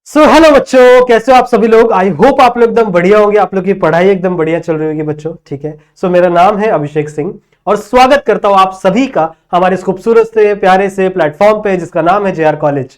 Hello बच्चों, कैसे हो आप सभी लोग। आई होप आप लोग एकदम बढ़िया होंगे, आप लोग की पढ़ाई एकदम बढ़िया चल रही होगी बच्चों। ठीक है। मेरा नाम है अभिषेक सिंह और स्वागत करता हूं आप सभी का हमारे इस खूबसूरत से प्यारे से प्लेटफॉर्म पे जिसका नाम है जेआर कॉलेज।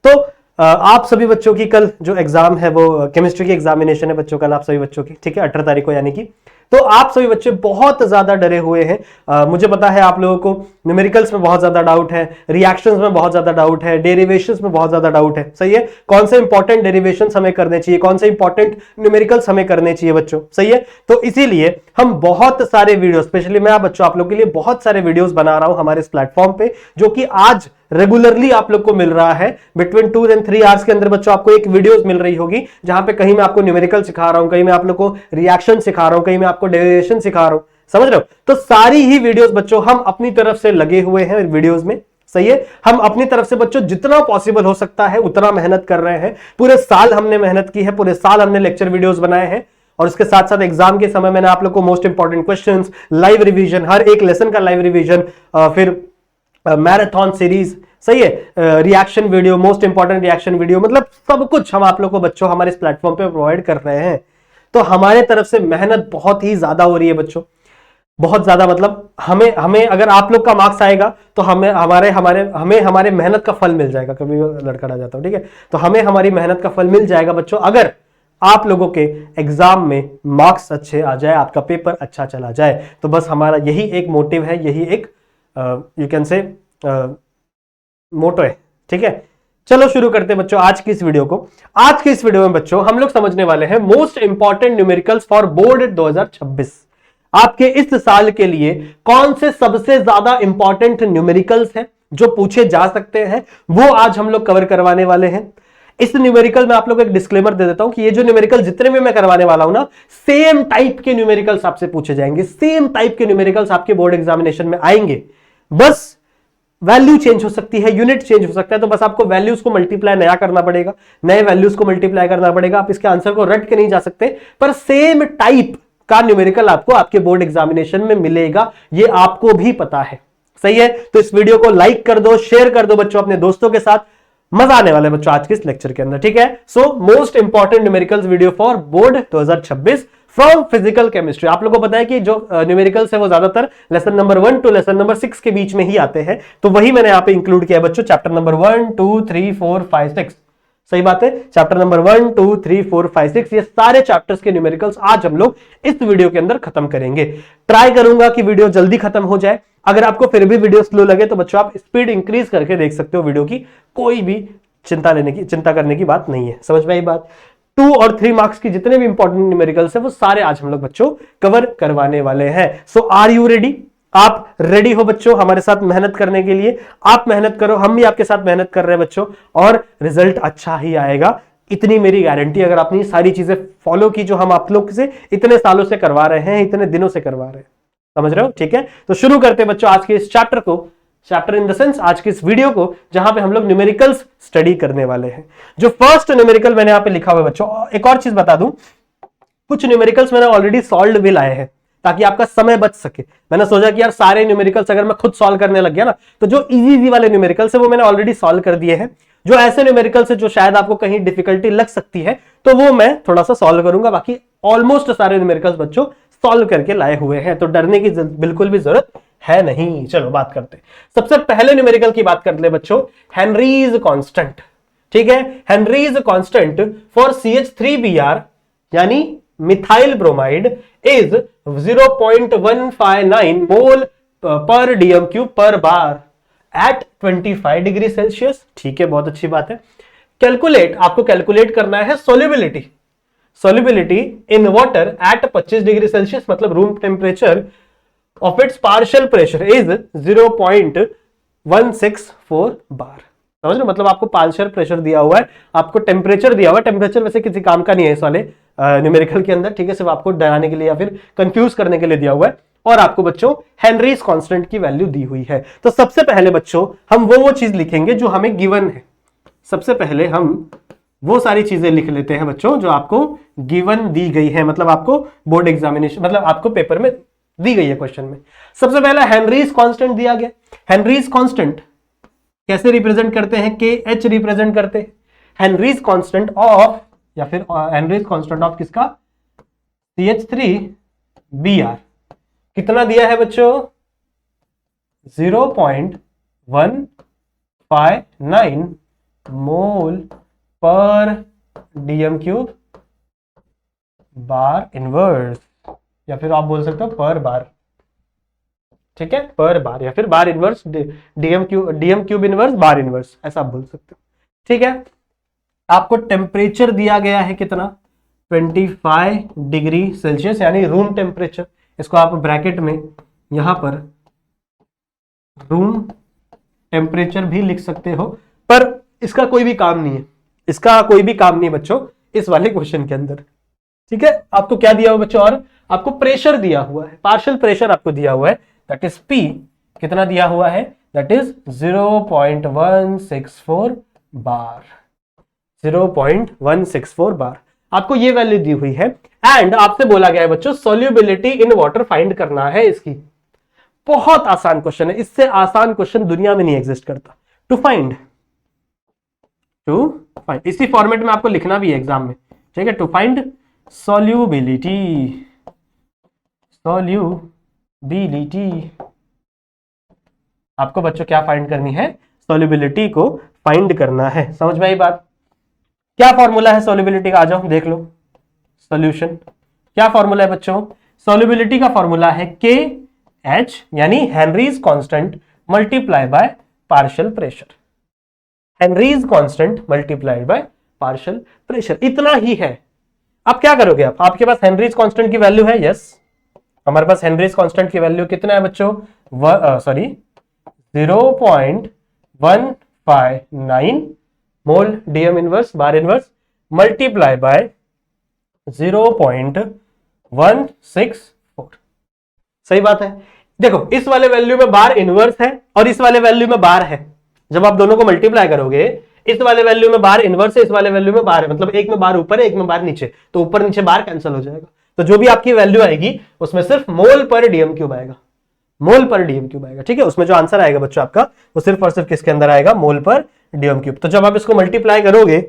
तो आप सभी बच्चों की कल जो एग्जाम है वो केमिस्ट्री की एग्जामिनेशन है बच्चों, कल आप सभी बच्चों की। ठीक है, 18 तारीख को यानी कि। तो आप सभी बच्चे बहुत ज्यादा डरे हुए हैं। मुझे पता है आप लोगों को न्यूमेरिकल्स में बहुत ज्यादा डाउट है, रिएक्शंस में बहुत ज्यादा डाउट है, डेरिवेशंस में बहुत ज्यादा डाउट है। सही है, कौन से इंपॉर्टेंट डेरिवेशंस हमें करने चाहिए, कौन से इंपॉर्टेंट न्यूमेरिकल्स हमें करने चाहिए बच्चों। सही है, तो इसीलिए हम बहुत सारे वीडियो, स्पेशली मैं बच्चों आप लोग के लिए बहुत सारे वीडियोस बना रहा हूं हमारे इस प्लेटफॉर्म पे, जो कि आज रेगुलरली आप लोग को मिल रहा है। बिटवीन 2 and 3 आवर्स के अंदर बच्चों आपको एक वीडियोस मिल रही होगी, जहां पे कहीं मैं आपको न्यूमेरिकल सिखा रहा हूं, कहीं मैं आप लोग को रिएक्शन सिखा रहा हूं, कहीं मैं आपको डेरिवेशन सिखा रहा हूं। समझ रहे हो। तो सारी ही वीडियोस बच्चों हम अपनी तरफ से लगे हुए हैं वीडियोस में। सही है, हम अपनी तरफ से बच्चों जितना पॉसिबल हो सकता है उतना मेहनत कर रहे हैं। पूरे साल हमने मेहनत की है, पूरे साल हमने लेक्चर वीडियोस बनाए हैं और उसके साथ साथ एग्जाम के समय मैंने आप लोग को most important questions, live revision, हर एक लेसन का लाइव रिवीजन, फिर मैराथन सीरीज, सही है, reaction video, most important reaction video, मतलब सब कुछ हम आप लोग को बच्चों हमारे इस प्लेटफॉर्म पे प्रोवाइड कर रहे हैं। तो हमारे तरफ से मेहनत बहुत ही ज्यादा हो रही है बच्चों, बहुत ज्यादा। मतलब हमें हमें अगर आप लोग का मार्क्स आएगा तो हमें हमारे मेहनत का फल मिल जाएगा। कभी लड़खड़ा जाता हूं, ठीक है। तो हमें हमारी मेहनत का फल मिल जाएगा बच्चों, अगर आप लोगों के एग्जाम में मार्क्स अच्छे आ जाए, आपका पेपर अच्छा चला जाए। तो बस हमारा यही एक मोटिव है, यही एक यू कैन से मोटो है। ठीक है, चलो शुरू करते हैं बच्चों आज की इस वीडियो को। आज की इस वीडियो में बच्चों हम लोग समझने वाले हैं most important numericals for board 2026। आपके इस साल के लिए कौन से सबसे ज्यादा इंपॉर्टेंट न्यूमेरिकल्स हैं जो पूछे जा सकते हैं, वो आज हम लोग कवर करवाने वाले हैं। इस न्यूमेरिकल में आप लोग एक डिस्क्लेमर दे देता हूं कि ये जो न्यूमेरिकल जितने भी मैं करवाने वाला हूं ना, सेम टाइप के न्यूमेरिकल्स आपसे पूछे जाएंगे, सेम टाइप के न्यूमेरिकल्स आपके बोर्ड एग्जामिनेशन में आएंगे। बस वैल्यू चेंज हो सकती है, यूनिट चेंज हो सकता है, तो बस आपको वैल्यूज को मल्टीप्लाई नया करना पड़ेगा, नए वैल्यूज को मल्टीप्लाई करना पड़ेगा। आप इसके आंसर को रट के नहीं जा सकते, पर सेम टाइप का न्यूमेरिकल आपको आपके बोर्ड एग्जामिनेशन में मिलेगा, ये आपको भी पता है। सही है, तो इस वीडियो को लाइक कर दो, शेयर कर दो बच्चों अपने दोस्तों के साथ। मजा आने वाला है बच्चों आज के इस लेक्चर के अंदर। ठीक है, so most important numericals video for board 2026 from physical chemistry. आप लोगों को पता है कि जो न्यूमेरिकल्स है वो ज्यादातर lesson number 1 to lesson number 6 के बीच में ही आते हैं, तो वही मैंने यहां पे इंक्लूड किया है बच्चों। चैप्टर नंबर 1 2 3 4 5 6, सही बात है, चैप्टर नंबर 1 2 3 4 5 6, ये सारे चैप्टर्स के न्यूमेरिकल्स आज हम लोग इस वीडियो के अंदर खत्म करेंगे। ट्राई करूंगा कि वीडियो जल्दी खत्म हो जाए। अगर आपको फिर भी वीडियो स्लो लगे तो बच्चों आप स्पीड इंक्रीज करके देख सकते हो वीडियो की, कोई भी चिंता करने की बात नहीं है। समझ में आई बात। 2 और 3 मार्क्स की जितने भी इंपॉर्टेंट न्यूमेरिकल्स है वो सारे आज हम लोग बच्चों कवर करवाने वाले हैं। सो आर यू रेडी? आप रेडी हो बच्चों हमारे साथ मेहनत करने के लिए? आप मेहनत करो, हम भी आपके साथ मेहनत कर रहे हैं बच्चों, और रिजल्ट अच्छा ही आएगा, इतनी मेरी गारंटी। अगर आपने सारी चीजें फॉलो की जो हम आप लोग से इतने सालों से करवा रहे हैं, इतने दिनों से करवा रहे हैं। समझ रहे हो? ठीक है, तो शुरू करते हैं बच्चों आज के इस चैप्टर को, चैप्टर इन द सेंस आज की इस वीडियो को, जहां पे हम लोग न्यूमेरिकल्स स्टडी करने वाले हैं। जो फर्स्ट न्यूमेरिकल मैंने यहां पे लिखा हुआ है बच्चों, एक और चीज बता दूं, कुछ न्यूमेरिकल्स मैंने ऑलरेडी सॉल्व भी लाए हैं ताकि आपका समय बच सके। मैंने सोचा कि यार सारे न्यूमेरिकल्स अगर मैं खुद सॉल्व करने लग गया ना, तो जो इजी वाले न्यूमेरिकल्स है वो मैंने ऑलरेडी सॉल्व कर दिए हैं। जो ऐसे न्यूमेरिकल्स है जो शायद आपको कहीं डिफिकल्टी लग सकती है, तो वो मैं थोड़ा सा सॉल्व करूंगा। बाकी ऑलमोस्ट सारे न्यूमेरिकल्स बच्चों सॉल्व करके लाए हुए हैं, तो डरने की बिल्कुल भी जरूरत है नहीं। चलो बात करते हैं, सबसे पहले न्यूमेरिकल की बात कर ले बच्चों, हेनरीज कांस्टेंट। ठीक है, हेनरीज कांस्टेंट फॉर CH3Br यानी मिथाइल ब्रोमाइड इज 0.159 मोल पर DM³ पर बार एट 25 डिग्री सेल्सियस। ठीक है, बहुत अच्छी बात है। कैलकुलेट, आपको कैलकुलेट करना है solubility in water at 25 degree Celsius, मतलब room temperature of its partial pressure is 0.164 bar. समझ रहे, मतलब आपको पार्शियल प्रेशर दिया हुआ है, आपको टेम्परेचर दिया हुआ है। टेम्परेचर वैसे किसी काम का नहीं है इस वाले न्यूमेरिकल के अंदर, ठीक है, सिर्फ आपको डराने के लिए या फिर कंफ्यूज करने के लिए दिया हुआ है। और आपको बच्चों हेनरीज कांस्टेंट की वैल्यू दी हुई है। तो सबसे पहले बच्चों हम वो चीज लिखेंगे जो हमें गिवन है। सबसे पहले हम वो सारी चीजें लिख लेते हैं बच्चों जो आपको गिवन दी गई है, मतलब आपको बोर्ड एग्जामिनेशन, मतलब आपको पेपर में दी गई है क्वेश्चन में। सबसे पहला हेनरीज कांस्टेंट दिया गया। हेनरीज कांस्टेंट कैसे रिप्रेजेंट करते हैं? KH रिप्रेजेंट करते हैं। हेनरीज कांस्टेंट ऑफ, या फिर हेनरीज कांस्टेंट ऑफ किसका, CH3Br कितना दिया है बच्चों, 0.159 मोल पर डीएम क्यूब बार इनवर्स, या फिर आप बोल सकते हो पर बार, ठीक है, पर बार या फिर बार inverse, DM cube inverse bar inverse, ऐसा आप बोल सकते हो, ठीक है। आपको टेम्परेचर दिया गया है कितना, 25 डिग्री सेल्सियस, यानी रूम टेम्परेचर, इसको आप ब्रैकेट में यहां पर रूम टेम्परेचर भी लिख सकते हो, पर इसका कोई भी काम नहीं है, इसका कोई भी काम नहीं बच्चों इस वाले क्वेश्चन के अंदर, ठीक है। आपको क्या दिया हुआ बच्चों, और आपको प्रेशर दिया हुआ है, पार्शियल प्रेशर आपको दिया हुआ है, दैट इज P, कितना दिया हुआ है, दैट इज 0.164 बार, 0.164 बार आपको ये वैल्यू दी हुई है। एंड आपसे बोला गया है बच्चों सोल्यूबिलिटी इन वाटर फाइंड करना है इसकी। बहुत आसान क्वेश्चन है, इससे आसान क्वेश्चन दुनिया में नहीं एग्जिस्ट करता। टू फाइंड इसी फॉर्मेट में आपको लिखना भी है एग्जाम में, ठीक है। टू फाइंड सोल्यूबिलिटी आपको बच्चों क्या फाइंड करनी है, सोल्यूबिलिटी को फाइंड करना है। समझ में आई बात? क्या फॉर्मूला है सोल्यूबिलिटी का, आ जाओ देख लो। सॉल्यूशन क्या फॉर्मूला है बच्चों, सोल्यूबिलिटी का फॉर्मूला है KH यानी Henry's constant multiply by partial pressure, Henry's constant multiplied by partial pressure, इतना ही है। आप क्या करोगे, आप आपके पास हेनरीज कांस्टेंट की वैल्यू है, यस हमारे पास हेनरीज कांस्टेंट की वैल्यू कितना है बच्चों, 0.159 mole DM inverse bar inverse multiply by 0.164। सही बात है। देखो इस वाले वैल्यू में बार इनवर्स है और इस वाले वैल्यू में बार है, जब आप दोनों को मल्टीप्लाई करोगे, इस वाले वैल्यू में बार इनवर्स है, इस वाले वैल्यू में बार है, मतलब एक में बार ऊपर है एक में बार नीचे, तो ऊपर नीचे बार कैंसिल हो जाएगा। तो जो भी आपकी वैल्यू आएगी उसमें सिर्फ मोल पर डीएम क्यूब आएगा, मोल पर डीएम क्यूब आएगा, ठीक है। उसमें जो आंसर आएगा बच्चों आपका वो सिर्फ और सिर्फ किसके अंदर आएगा, मोल पर डीएम क्यूब। तो जब आप इसको मल्टीप्लाई करोगे,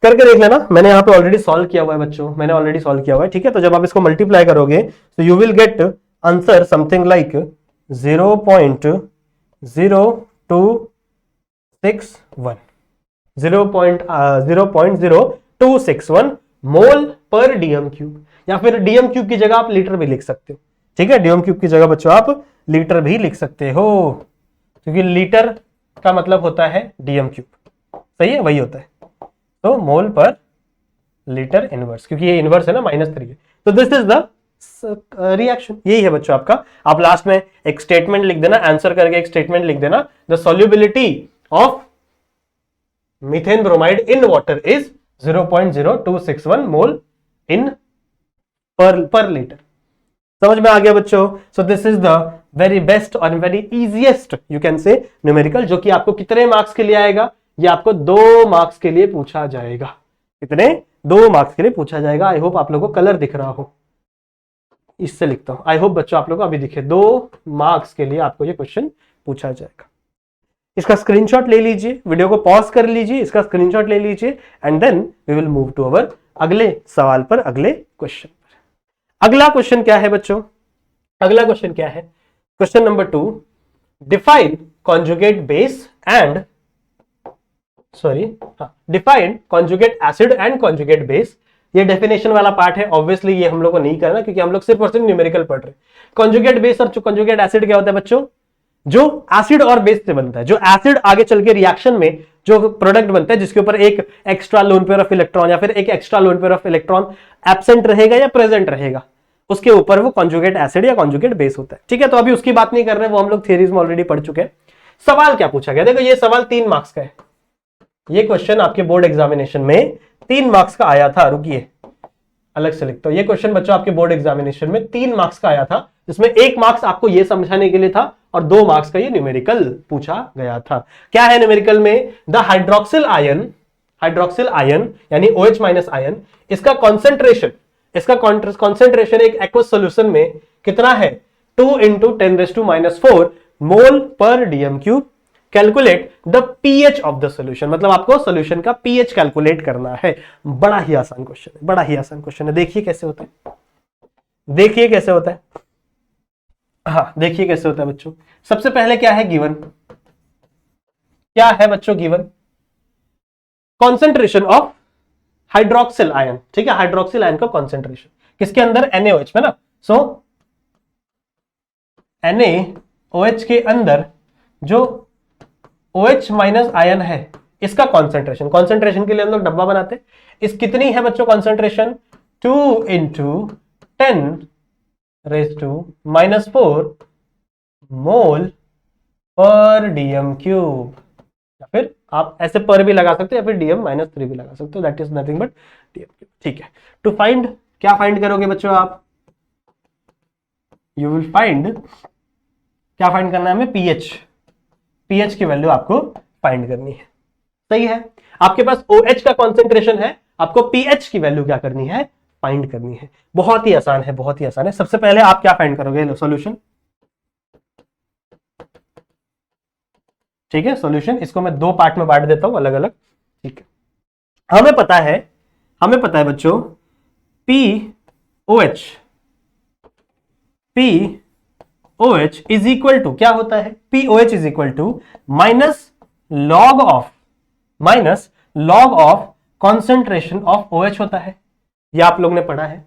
करके देख लेना, मैंने यहाँ पे ऑलरेडी सॉल्व किया हुआ है बच्चों, मैंने ऑलरेडी सॉल्व किया हुआ है, ठीक है। तो जब आप इसको मल्टीप्लाई करोगे तो you will get answer something like 0.0261 मोल पर डीएम क्यूब, या फिर डीएम क्यूब की जगह आप लीटर भी लिख सकते हो, ठीक है। डीएम क्यूब की जगह बच्चों आप लीटर भी लिख सकते हो, क्योंकि लीटर का मतलब होता है डीएम क्यूब, सही है, वही होता है। तो मोल पर लीटर इनवर्स, क्योंकि ये इनवर्स है ना, -3 है, तो दिस इज द रिएक्शन। यही है बच्चों आपका। आप लास्ट में एक स्टेटमेंट लिख देना, आंसर करके एक स्टेटमेंट लिख देना, the solubility of methane bromide in water is 0.0261 mole in per litre. समझ में आ गया बच्चों? So this is the very best और very easiest you can say numerical, जो कि आपको कितने मार्क्स के लिए आएगा, ये आपको 2 मार्क्स के लिए पूछा जाएगा। कितने? 2 मार्क्स के लिए पूछा जाएगा। आई होप आप लोगों को कलर दिख रहा हो, इससे लिखता हूं। आई होप बच्चों आप लोगों को अभी दिखे, 2 मार्क्स के लिए आपको ये क्वेश्चन पूछा जाएगा। इसका स्क्रीनशॉट ले लीजिए, वीडियो को पॉज कर लीजिए, इसका स्क्रीनशॉट ले लीजिए, and then we will move to our अगले सवाल पर, अगले क्वेश्चन पर। अगला क्वेश्चन क्या है बच्चों? अगला क्वेश्चन क्या है? Question number 2, define conjugate base and define conjugate acid and conjugate base. ये डेफिनेशन वाला पार्ट है, ऑब्वियसली ये हम लोग को नहीं करना, क्योंकि हम लोग सिर्फ और सिर्फ न्यूमेरिकल पढ़ रहे हैं। कॉन्जुगेट बेस और कॉन्जुगेट एसिड क्या होता है बच्चों? जो एसिड और बेस से बनता है, जो एसिड आगे चल के रिएक्शन में जो प्रोडक्ट बनता है, जिसके ऊपर एक extra lone pair of electron या फिर एक extra lone pair of electron absent रहेगा या प्रेजेंट रहेगा, उसके ऊपर वो कॉन्जुगेट एसिड या कॉन्जुगेट बेस होता है, ठीक है। तो अभी उसकी बात नहीं कर रहे, वो हम लोग थियरीज में ऑलरेडी पढ़ चुके हैं। सवाल क्या पूछा गया? देखो ये सवाल 3 मार्क्स का है। ये क्वेश्चन आपके बोर्ड एग्जामिनेशन में 3 मार्क्स का आया था। रुकिए अलग से लिखता हूं। ये क्वेश्चन बच्चों आपके बोर्ड एग्जामिनेशन में 3 मार्क्स का आया था, जिसमें 1 मार्क्स आपको ये समझाने के लिए था और 2 मार्क्स का ये न्यूमेरिकल पूछा गया था। क्या है न्यूमेरिकल में? द हाइड्रोक्सिल आयन यानी OH- आयन, इसका कॉन्सेंट्रेशन एक एक्वस सॉल्यूशन में कितना है? 2 × 10⁻⁴ मोल पर DM cube, calculate the pH of the solution, मतलब आपको सॉल्यूशन का पीएच कैलकुलेट करना है। बड़ा ही आसान क्वेश्चन है, बड़ा ही आसान क्वेश्चन है। देखिए कैसे होता है, देखिए कैसे होता है। हाँ देखिए कैसे होता है बच्चों। सबसे पहले क्या है गिवन, क्या है बच्चों given, concentration of hydroxyl ion, ठीक है, हाइड्रोक्सिल आयन का कॉन्सेंट्रेशन किसके अंदर, NaOH में ना। सो NaOH के अंदर जो OH माइनस आयन है इसका कॉन्सेंट्रेशन, कॉन्सेंट्रेशन के लिए हम लोग डब्बा बनाते हैं। इस कितनी है बच्चों कॉन्सेंट्रेशन, 2 × 10⁻⁻⁴ मोल पर DM³ या फिर आप ऐसे पर भी लगा सकते हो या फिर DM-3 भी लगा सकते हो, that is nothing but DM³, ठीक है। टू फाइंड, क्या फाइंड करोगे बच्चों आप, यू विल फाइंड, क्या फाइंड करना है हमें, पीएच की वैल्यू आपको फाइंड करनी है, सही है। आपके पास OH का कॉन्सेंट्रेशन है, आपको पीएच की वैल्यू क्या करनी है, फाइंड करनी है। बहुत ही आसान है, बहुत ही आसान है। सबसे पहले आप क्या फाइंड करोगे, सॉल्यूशन, ठीक है, सॉल्यूशन। इसको मैं दो पार्ट में बांट देता हूं अलग अलग, ठीक है। हमें पता है बच्चों POH इज इक्वल टू क्या होता है, POH is equal to minus log of concentration of OH होता है, यह आप लोग ने पढ़ा है।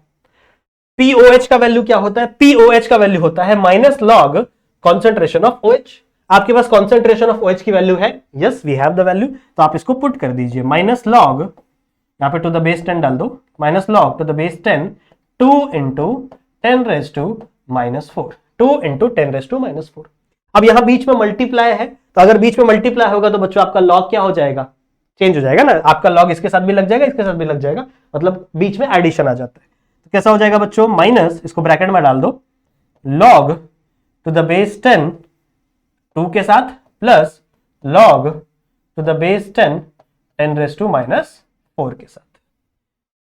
POH का वैल्यू क्या होता है, POH का वैल्यू होता है minus log concentration of OH। आपके पास कॉन्सेंट्रेशन ऑफ OH की वैल्यू है, yes we have the value, तो आप इसको पुट कर दीजिए, माइनस लॉग, यहां पे टू द बेस 10 डाल दो, minus log to the base 10 2 × 10⁻⁻⁴, 2 × 10⁻⁻⁴। अब यहां बीच में मल्टीप्लाई है, तो अगर बीच में मल्टीप्लाई होगा तो बच्चों आपका लॉग क्या हो जाएगा, चेंज हो जाएगा ना, आपका लॉग इसके साथ भी लग जाएगा, इसके साथ भी लग जाएगा, मतलब बीच में एडिशन आ जाता है। तो कैसा हो जाएगा बच्चों, माइनस, इसको ब्रैकेट में डाल दो, लॉग टू द बेस 10 2 के साथ plus log to the base 10 10⁻⁻⁴ के साथ,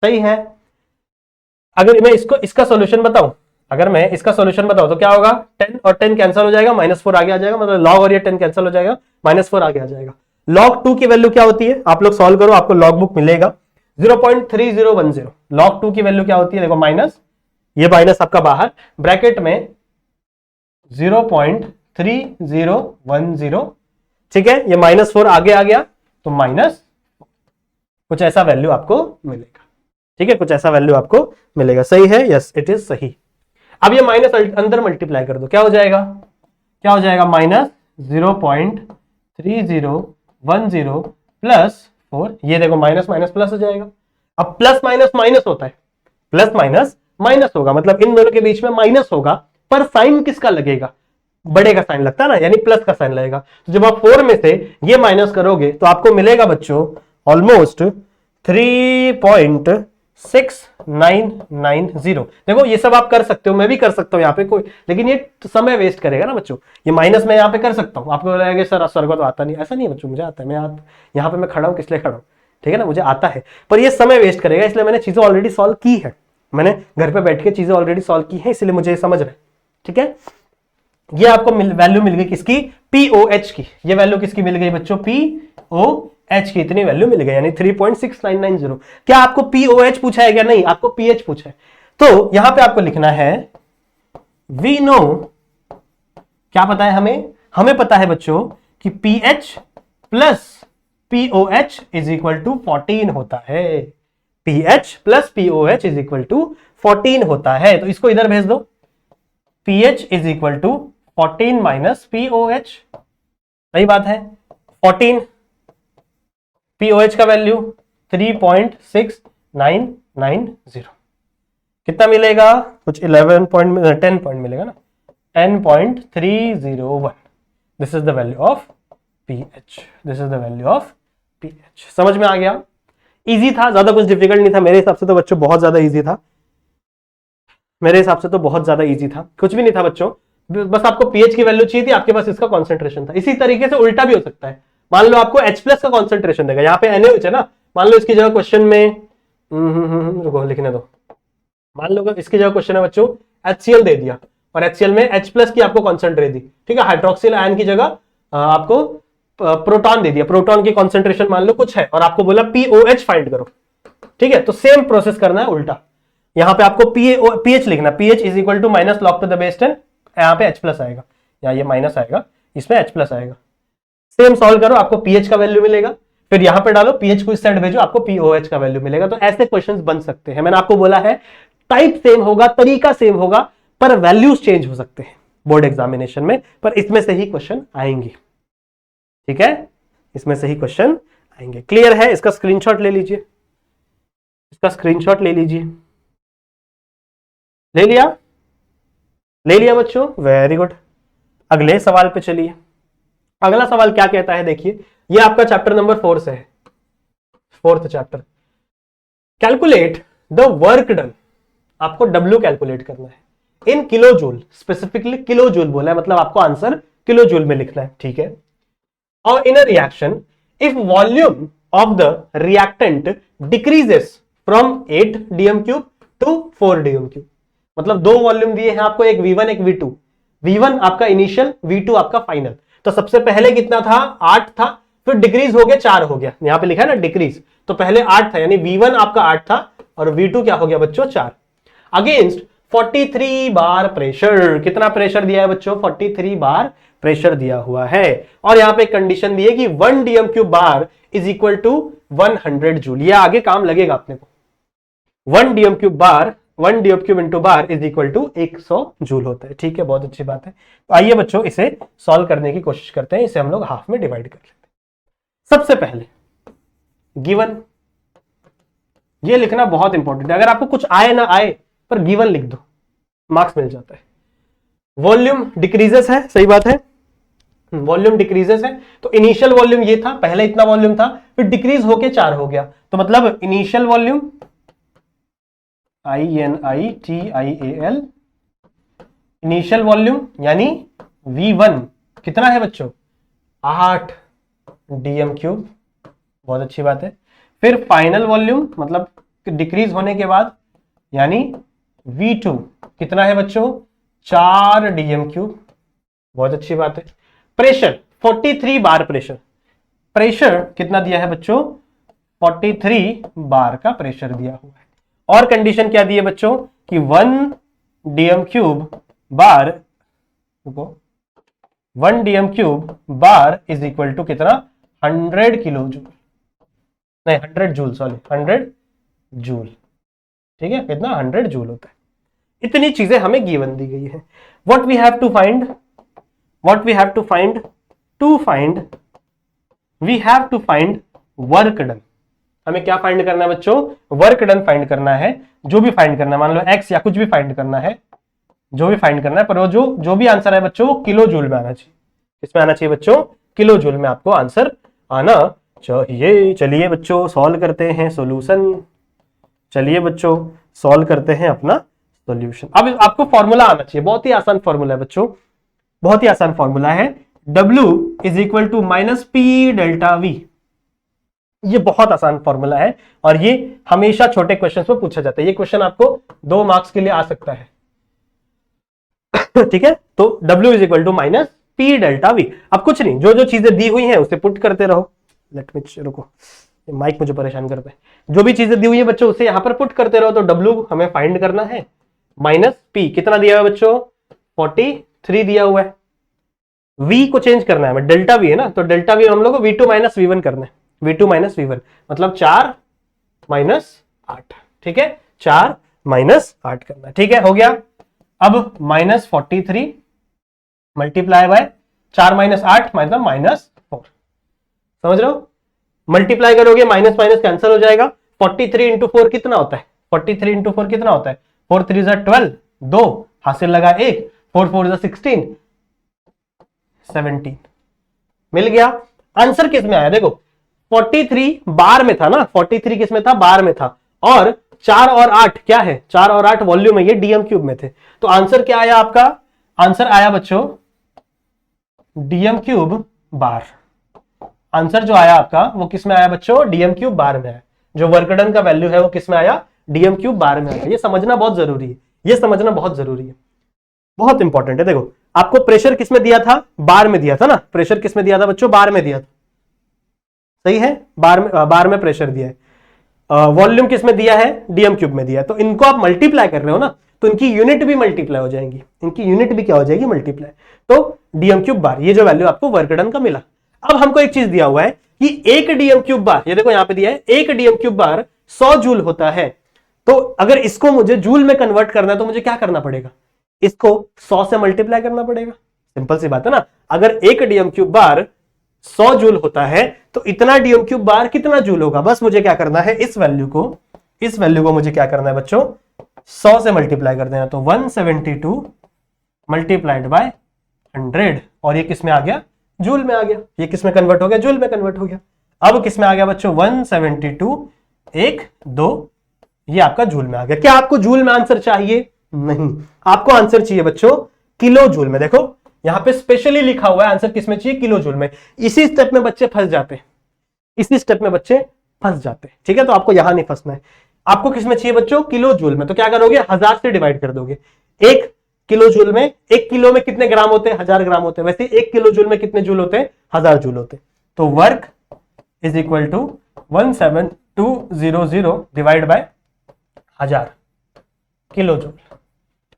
सही है। अगर मैं इसका सॉल्यूशन बताऊं, अगर मैं इसका सॉल्यूशन बताऊं तो क्या होगा, 10 और 10 कैंसिल हो जाएगा, -4 आगे आ जाएगा, मतलब लॉग और ये 10 कैंसिल हो जाएगा, -4 आगे आ जाएगा। लॉग 2 की वैल्यू क्या होती है, आप लोग सॉल्व करो, आपको लॉग बुक मिलेगा 0.3010। लॉग 2 की वैल्यू क्या होती है, देखो माइनस, ये माइनस आपका बाहर, ब्रैकेट में 0.3010, ठीक है, ये -4 आगे आ गया तो माइनस कुछ ऐसा वैल्यू आपको मिलेगा, ठीक है, कुछ ऐसा वैल्यू आपको मिलेगा, सही है, यस इट इज सही। अब ये माइनस अंदर मल्टीप्लाई कर दो, क्या हो जाएगा, -0.3010 प्लस 4, ये देखो माइनस माइनस प्लस हो जाएगा। अब प्लस माइनस माइनस होता है, प्लस माइनस माइनस होगा, मतलब इन दोनों के बीच में माइनस होगा, पर साइन किसका लगेगा, बड़े का साइन लगता है ना, यानी प्लस का साइन लगेगा। तो जब आप 4 में से ये माइनस करोगे तो आपको मिलेगा बच्चों ऑलमोस्ट 3.6990। देखो ये सब आप कर सकते हो, मैं भी कर सकता हूं यहाँ पे कोई, लेकिन ये समय वेस्ट करेगा ना बच्चों। ये माइनस मैं यहाँ पे कर सकता हूँ, आपको लगेगा सर को तो आता नहीं, ऐसा नहीं है बच्चों, मुझे आता है, मैं यहाँ पे मैं खड़ा हूँ, किस लिए खड़ा हूँ, ठीक है ना, मुझे आता है, पर ये समय वेस्ट करेगा, इसलिए मैंने चीजें ऑलरेडी सॉल्व की है, मैंने घर पे बैठ के चीजें ऑलरेडी सॉल्व की है, इसलिए मुझे समझ रहा है, ठीक है। ये आपको वैल्यू मिल गई किसकी, POH की, ये वैल्यू किसकी मिल गई बच्चों, POH की इतनी वैल्यू मिल गई, यानी 3.6990। क्या आपको POH पूछा है क्या, नहीं, आपको PH पूछा है। तो यहां पे आपको लिखना है वी नो, क्या पता है हमें पता है बच्चों कि PH plus POH is equal to 14 होता है, PH plus POH is equal to 14 होता है। तो इसको इधर भेज दो, PH is equal to 14 minus POH, सही बात है, 14, POH का वैल्यू 3.6990, कितना मिलेगा, कुछ 10 पॉइंट मिलेगा ना, 10.301। This is the value of PH, this is the value of PH। समझ में आ गया, इजी था, ज्यादा कुछ डिफिकल्ट नहीं था, मेरे हिसाब से तो बच्चों बहुत ज्यादा इजी था, मेरे हिसाब से तो बहुत ज्यादा इजी था, कुछ भी नहीं था बच्चों, बस आपको पीएच की वैल्यू चाहिए थी, आपके पास इसका कॉन्सेंट्रेशन था। इसी तरीके से उल्टा भी हो सकता है, मान लो आपको H प्लस का कॉन्सेंट्रेशन देगा, यहाँ पे NaOH है ना, मान लो इसकी जगह क्वेश्चन में रुको लिखने दो, मान लो इसकी जगह क्वेश्चन है बच्चों HCl दे दिया और HCl में H प्लस की आपको कॉन्सेंट्रेट दी, ठीक है, हाइड्रोक्सिल आयन की जगह आपको प्रोटॉन दे दिया, प्रोटॉन की कॉन्सेंट्रेशन मान लो कुछ है और आपको बोला पीओएच फाइंड करो, ठीक है, तो सेम प्रोसेस करना है उल्टा। यहां पे आपको पीएच लिखना, pH is equal to minus log to the base 10, यहां पे H प्लस आएगा, या ये माइनस आएगा, इसमें H प्लस आएगा। सेम सॉल्व करो, आपको पीएच का वैल्यू मिलेगा, फिर यहां पे डालो पीएच को इस साइड भेजो, आपको पीओएच का वैल्यू मिलेगा। तो ऐसे क्वेश्चंस बन सकते हैं। मैंने आपको बोला है टाइप सेम होगा, तरीका सेम होगा, पर वैल्यूज चेंज हो सकते हैं बोर्ड एग्जामिनेशन में, पर इसमें से ही क्वेश्चन आएंगे, ठीक है, इसमें से ही क्वेश्चन आएंगे। क्लियर है? इसका स्क्रीनशॉट ले लीजिए, इसका स्क्रीनशॉट ले लीजिए। ले लिया? ले लिया बच्चों, वेरी गुड। अगले सवाल पे चलिए। अगला सवाल क्या कहता है, देखिए, ये आपका चैप्टर नंबर 4 से है, 4th chapter. Calculate the work done, आपको W कैलकुलेट करना है in kilo joule, specifically kilo joule बोला है, मतलब आपको आंसर किलो जूल में लिखना है, ठीक है। और in a reaction if volume of the reactant decreases from 8 dm³ to 4 dm³, मतलब दो वॉल्यूम दिए हैं आपको, एक V1 एक V2, V1 आपका इनिशियल, V2 आपका फाइनल। तो सबसे पहले कितना था, 8 था, फिर डिक्रीज हो गया 4 हो गया, यहां पे लिखा है ना डिक्रीज, तो पहले 8 था, यानी V1 आपका 8 था और V2 क्या हो गया बच्चों 4, अगेंस्ट 43 बार प्रेशर। कितना प्रेशर दिया है बच्चों, 43 बार प्रेशर दिया हुआ है, और यहां पे कंडीशन दी है कि 1 dm³ bar is equal to 100 joule. ये आगे काम लगेगा अपने को, 1 dm³ bar, 1 dm³ into bar is equal to 100 joule होता है, ठीक है, बहुत अच्छी बात है। तो आइए बच्चों इसे सॉल्व करने की कोशिश करते हैं, इसे हम लोग हाफ में डिवाइड कर लेते हैं। सबसे पहले गिवन, ये लिखना बहुत इंपॉर्टेंट है, अगर आपको कुछ आए ना आए पर गिवन लिख दो, मार्क्स मिल जाता है। वॉल्यूम डिक्रीजेस है, सही बात है, वॉल्यूम डिक्रीजेस है, तो इनिशियल वॉल्यूम ये था, पहले इतना वॉल्यूम था, फिर डिक्रीज होके 4 हो गया, तो मतलब initial volume INITIAL, initial volume यानी V1 कितना है बच्चों 8 dm³, बहुत अच्छी बात है। फिर फाइनल वॉल्यूम मतलब डिक्रीज होने के बाद, यानी V2 कितना है बच्चों 4 dm³, बहुत अच्छी बात है। प्रेशर 43 बार, प्रेशर कितना दिया है बच्चों 43 बार का प्रेशर दिया हुआ है, और कंडीशन क्या दी है बच्चों कि 1 dm³ bar, 1 dm³ bar is equal to कितना 100 किलो जूल, नहीं 100 जूल, सॉरी 100 जूल, ठीक है, कितना 100 जूल होता है। इतनी चीजें हमें गिवन दी गई है। What we have to find, what we have to find, to find, we have to find work done. हमें क्या फाइंड करना है बच्चों, वर्क डन फाइंड करना है, जो भी फाइंड करना है, मान लो एक्स या कुछ भी फाइंड करना है, जो भी फाइंड करना है, पर वो जो भी आंसर है बच्चों वो किलो जूल में आना चाहिए। इसमें आना चाहिए बच्चों किलो जूल में आपको आंसर आना चाहिए। चलिए बच्चों सॉल्व करते हैं सॉल्यूशन, चलिए बच्चों सॉल्व करते हैं अपना सॉल्यूशन। अब आपको फॉर्मूला आना चाहिए, बहुत ही आसान फॉर्मूला है बच्चों, बहुत ही आसान फॉर्मूला है, W is equal to minus P delta V। ये बहुत आसान फॉर्मूला है और ये हमेशा छोटे क्वेश्चंस में पूछा जाता है। ये क्वेश्चन आपको 2 मार्क्स के लिए आ सकता है ठीक है, तो W is equal to minus P delta V। अब कुछ नहीं, जो जो चीजें दी हुई हैं उसे पुट करते रहो। लेट मी रुको, माइक मुझे परेशान करता है। जो भी चीजें दी हुई है बच्चों उसे यहां पर पुट करते रहो। तो W हमें फाइंड करना है, माइनस P कितना दिया हुआ है बच्चों 43 दिया हुआ है। V को चेंज करना है, डेल्टा V है ना, तो डेल्टा V हम लोग को V2 माइनस V1 करना है, V2 माइनस V1 मतलब 4 माइनस 8, ठीक है, 4 माइनस 8 करना है, ठीक है, हो गया। अब माइनस 43 मल्टीप्लाई बाय 4 माइनस 8 मतलब माइनस 4, समझ रहे हो, मल्टीप्लाई करोगे माइनस माइनस कैंसिल हो जाएगा। 43 इंटू 4 कितना होता है, 43 इंटू 4 कितना होता है, 4 3 12, 2 हासिल लगा 1, 4 4 16, 17 मिल गया। आंसर किस में आया देखो, 43 बार में था ना, 43 किस में था बार में था, और 4 और 8 क्या है, 4 और 8 वॉल्यूम है, ये dm³ में थे। तो आंसर क्या आया आपका, आंसर आया बच्चों dm³ बार। आंसर जो आया आपका वो किस में आया बच्चों, dm³ बार में है। जो वर्क डन का वैल्यू है वो किस में आया, dm³ बार में आया। ये समझना बहुत जरूरी है, ये समझना बहुत जरूरी है, बहुत इंपॉर्टेंट है। देखो आपको प्रेशर किसमें दिया था, बार में दिया था ना, प्रेशर किसमें दिया था बच्चों, बार में दिया था, सही है, बार में प्रेशर दिया है। वॉल्यूम किसमें दिया है, डीएम क्यूब में दिया है। तो इनको आप मल्टीप्लाई कर रहे हो ना, तो इनकी यूनिट भी मल्टीप्लाई हो जाएंगी, इनकी यूनिट भी क्या हो जाएगी, मल्टीप्लाई। तो डीएम क्यूब बार, ये जो वैल्यू आपको वर्क डन का मिला। अब हमको एक चीज दिया हुआ है कि एक डीएम क्यूब बार, ये देखो यहां पे दिया है, एक डीएम क्यूब बार 100 जूल होता है। तो अगर इसको मुझे जूल में कन्वर्ट करना है तो मुझे क्या करना पड़ेगा, इसको 100 से मल्टीप्लाई करना पड़ेगा। सिंपल सी बात है ना। अगर एक डीएम क्यूब बार 100 जूल होता है तो इतना डीएम क्यूब बार कितना जूल होगा, बस मुझे क्या करना है, इस वैल्यू को मुझे क्या करना है बच्चों, 100 से मल्टीप्लाई कर देना। तो 172 मल्टीप्लाइड बाय 100, और ये किस में आ गया, जूल में आ गया। ये किस में कन्वर्ट हो गया, जूल में कन्वर्ट हो गया। अब किस में आ गया बच्चों, 172 1 2, ये आपका जूल में आ गया। क्या आपको जूल में आंसर चाहिए, नहीं, आपको आंसर चाहिए बच्चों किलो जूल में। देखो यहां पे स्पेशली लिखा हुआ है आंसर किसमें चाहिए, किलो जूल में। इसी स्टेप में बच्चे फंस जाते हैं, इसी स्टेप में बच्चे फंस जाते हैं, ठीक है। तो आपको यहां नहीं फंसना है, आपको किसमें चाहिए बच्चों, किलो जूल में। तो क्या करोगे, 1000 से डिवाइड कर दोगे। एक किलो जूल में, एक किलो में कितने ग्राम होते हैं, 1000 ग्राम होते हैं। वैसे एक किलो जूल में कितने जूल होते हैं, 1000 जूल होते हैं। तो work is equal to 17200 divide by 1000 kilo joule.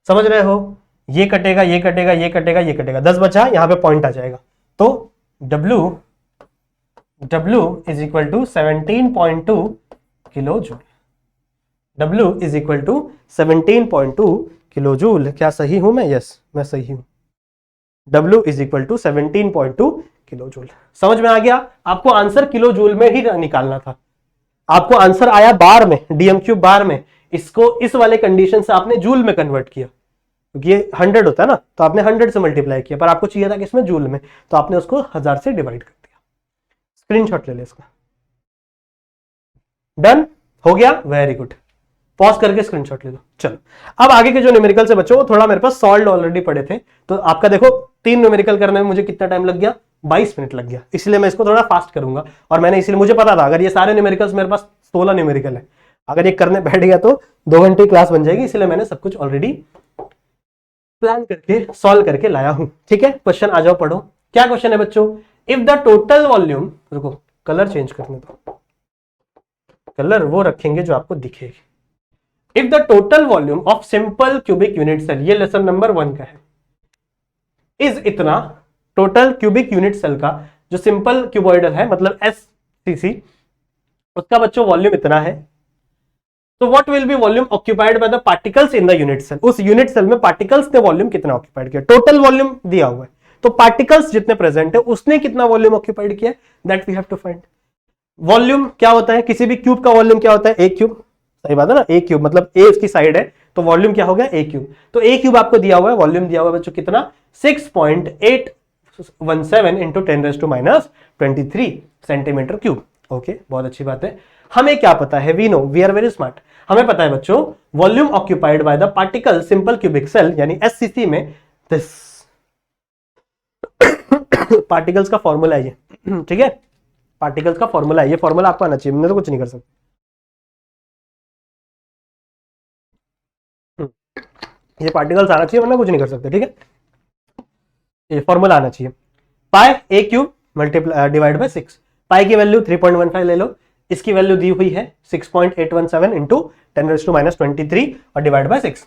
समझ रहे हो, ये कटेगा, ये कटेगा, ये कटेगा, ये कटेगा, 10 बचा, यहां पे पॉइंट आ जाएगा। तो W is equal to 17.2 kilo joule. W is equal to 17.2 kilo joule. क्या सही हूं मैं, यस मैं सही हूं। W is equal to 17.2 kilo joule. समझ में आ गया, आपको आंसर किलो जूल में ही निकालना था। आपको आंसर आया बार में, डीएम क्यूब बार में, इसको इस वाले कंडीशन से आपने जूल में कन्वर्ट किया, क्योंकि ये 100 होता है ना, तो आपने 100 से मल्टीप्लाई किया, पर आपको चाहिए था किसमें, जूल में, तो आपने उसको 1000 से डिवाइड कर दिया। स्क्रीनशॉट ले ले इसका। डन हो गया, वेरी गुड। पॉज करके स्क्रीनशॉट ले लो। चलो अब आगे के जो न्यूमेरिकल से बच्चों, वो थोड़ा मेरे पास सॉल्व ऑलरेडी पड़े थे, तो आपका देखो 3 न्यूमेरिकल करने में मुझे कितना टाइम लग गया, 22 मिनट लग गया। इसलिए मैं इसको थोड़ा फास्ट करूंगा, और मैंने इसलिए, मुझे पता था अगर ये सारे न्यूमेरिकल्स, मेरे पास 16 न्यूमेरिकल है, अगर ये करने बैठ गया तो 2 घंटे क्लास बन जाएगी, इसलिए मैंने सब कुछ ऑलरेडी प्लान करके सॉल्व करके लाया हूं। ठीक है, क्वेश्चन आ जाओ, पढ़ो। क्या क्वेश्चन है बच्चों, इफ द टोटल वॉल्यूम, रुको कलर चेंज करने दो, कलर वो रखेंगे जो आपको दिखेगी। If the total volume of simple cubic unit cell, ये लेसन नंबर 1 का है, इज इतना, टोटल क्यूबिक यूनिट सेल का जो सिंपल क्यूबॉइडल है, मतलब SCC, उसका बच्चों वॉल्यूम इतना है। तो what will be volume occupied by the particles in the unit cell, उस यूनिट सेल में पार्टिकल्स ने वॉल्यूम कितना ऑक्यूपाइड किया। टोटल वॉल्यूम दिया हुआ है, तो पार्टिकल्स जितने प्रेजेंट है उसने कितना वॉल्यूम ऑक्यूपाइड किया, that we have to find. Volume क्या होता है, किसी भी क्यूब का वॉल्यूम क्या होता है, ए क्यूब, सही बात है ना, ए क्यूब मतलब ए उसकी साइड है, तो वॉल्यूम क्या हो गया, ए क्यूब। तो ए क्यूब आपको दिया हुआ है, वॉल्यूम दिया हुआ है बच्चों कितना, 6.817 इंटू 10⁻⁻23 सेंटीमीटर क्यूब। ओके, बहुत अच्छी बात है। हमें क्या पता है, we know, we are very smart. हमें पता है बच्चों, volume occupied by the particle simple cubic cell यानी SCC में दिस पार्टिकल्स का फॉर्मूला है ये, ठीक है, पार्टिकल्स का फॉर्मूला है ये, फॉर्मूला आपको आना चाहिए, मैं तो कुछ नहीं कर सकता। ये पार्टिकल्स आना चाहिए, वरना कुछ नहीं कर सकते, ठीक है। ये फॉर्मूला आना चाहिए, पाई ए क्यूब मल्टीप्लाई डिवाइड बाय 6। पाई की वैल्यू 3.15 ले लो, इसकी वैल्यू दी हुई है 6.817 इंटू 10⁻⁻23 और डिवाइड बाय 6।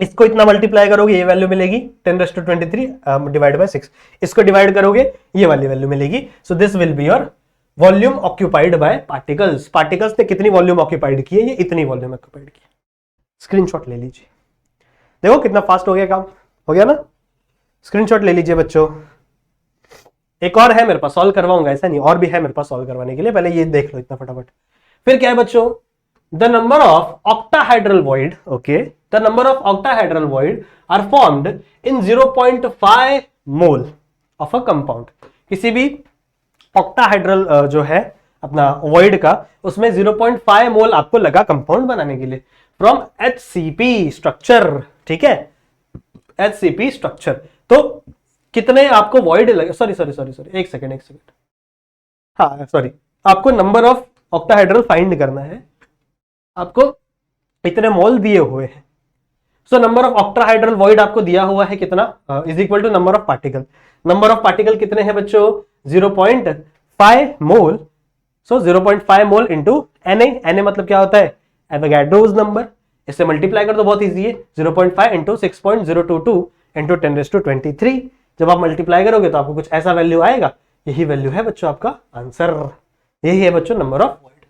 इसको इतना मल्टीप्लाई करोगे, ये वैल्यू मिलेगी 10⁻23 डिवाइड बाय 6। इसको डिवाइड करोगे, ये वाली वैल्यू मिलेगी। So this will be your volume occupied bye particles. Particles ने कितनी वॉल्यूम ऑक्यूपाइड की है, ये इतनी वॉल्यूम ऑक्यूपाइड की। स्क्रीनशॉट ले लीजिए, देखो कितना फास्ट हो गया काम, हो गया ना। स्क्रीनशॉट ले लीजिए बच्चों। एक और है मेरे पास, सॉल्व करवाऊंगा, ऐसा नहीं, और भी है मेरे पास सॉल्व करवाने के लिए, पहले ये देख लो इतना फटाफट। फिर क्या है बच्चों, the number of octahedral void, okay, the number of octahedral void are formed in 0.5 mole of a compound. किसी भी ऑक्टाहाइड्रल जो है अपना वॉइड का, उसमें 0.5 मोल आपको लगा कंपाउंड बनाने के लिए, फ्रॉम HCP स्ट्रक्चर, ठीक है, HCP स्ट्रक्चर। तो कितने आपको वॉइड लगे, सॉरी, एक सेकेंड, हाँ सॉरी, आपको नंबर ऑफ ऑक्टाहाइड्रल फाइंड करना है, आपको इतने मोल दिए हुए हैं, so number of octahedral void आपको दिया हुआ है कितना, is equal to number of particle. Number of particle कितने हैं बच्चों, 0.5 मोल। सो 0.5 मोल इंटू Na मतलब क्या होता है, एवोगाड्रोस नंबर। इससे मल्टीप्लाई कर दो, बहुत इजी है, 0.5 इंटू 6.022 इंटू 10⁻23। जब आप मल्टीप्लाई करोगे तो आपको कुछ ऐसा वैल्यू आएगा, यही वैल्यू है बच्चों आपका आंसर। यही है बच्चों number of void,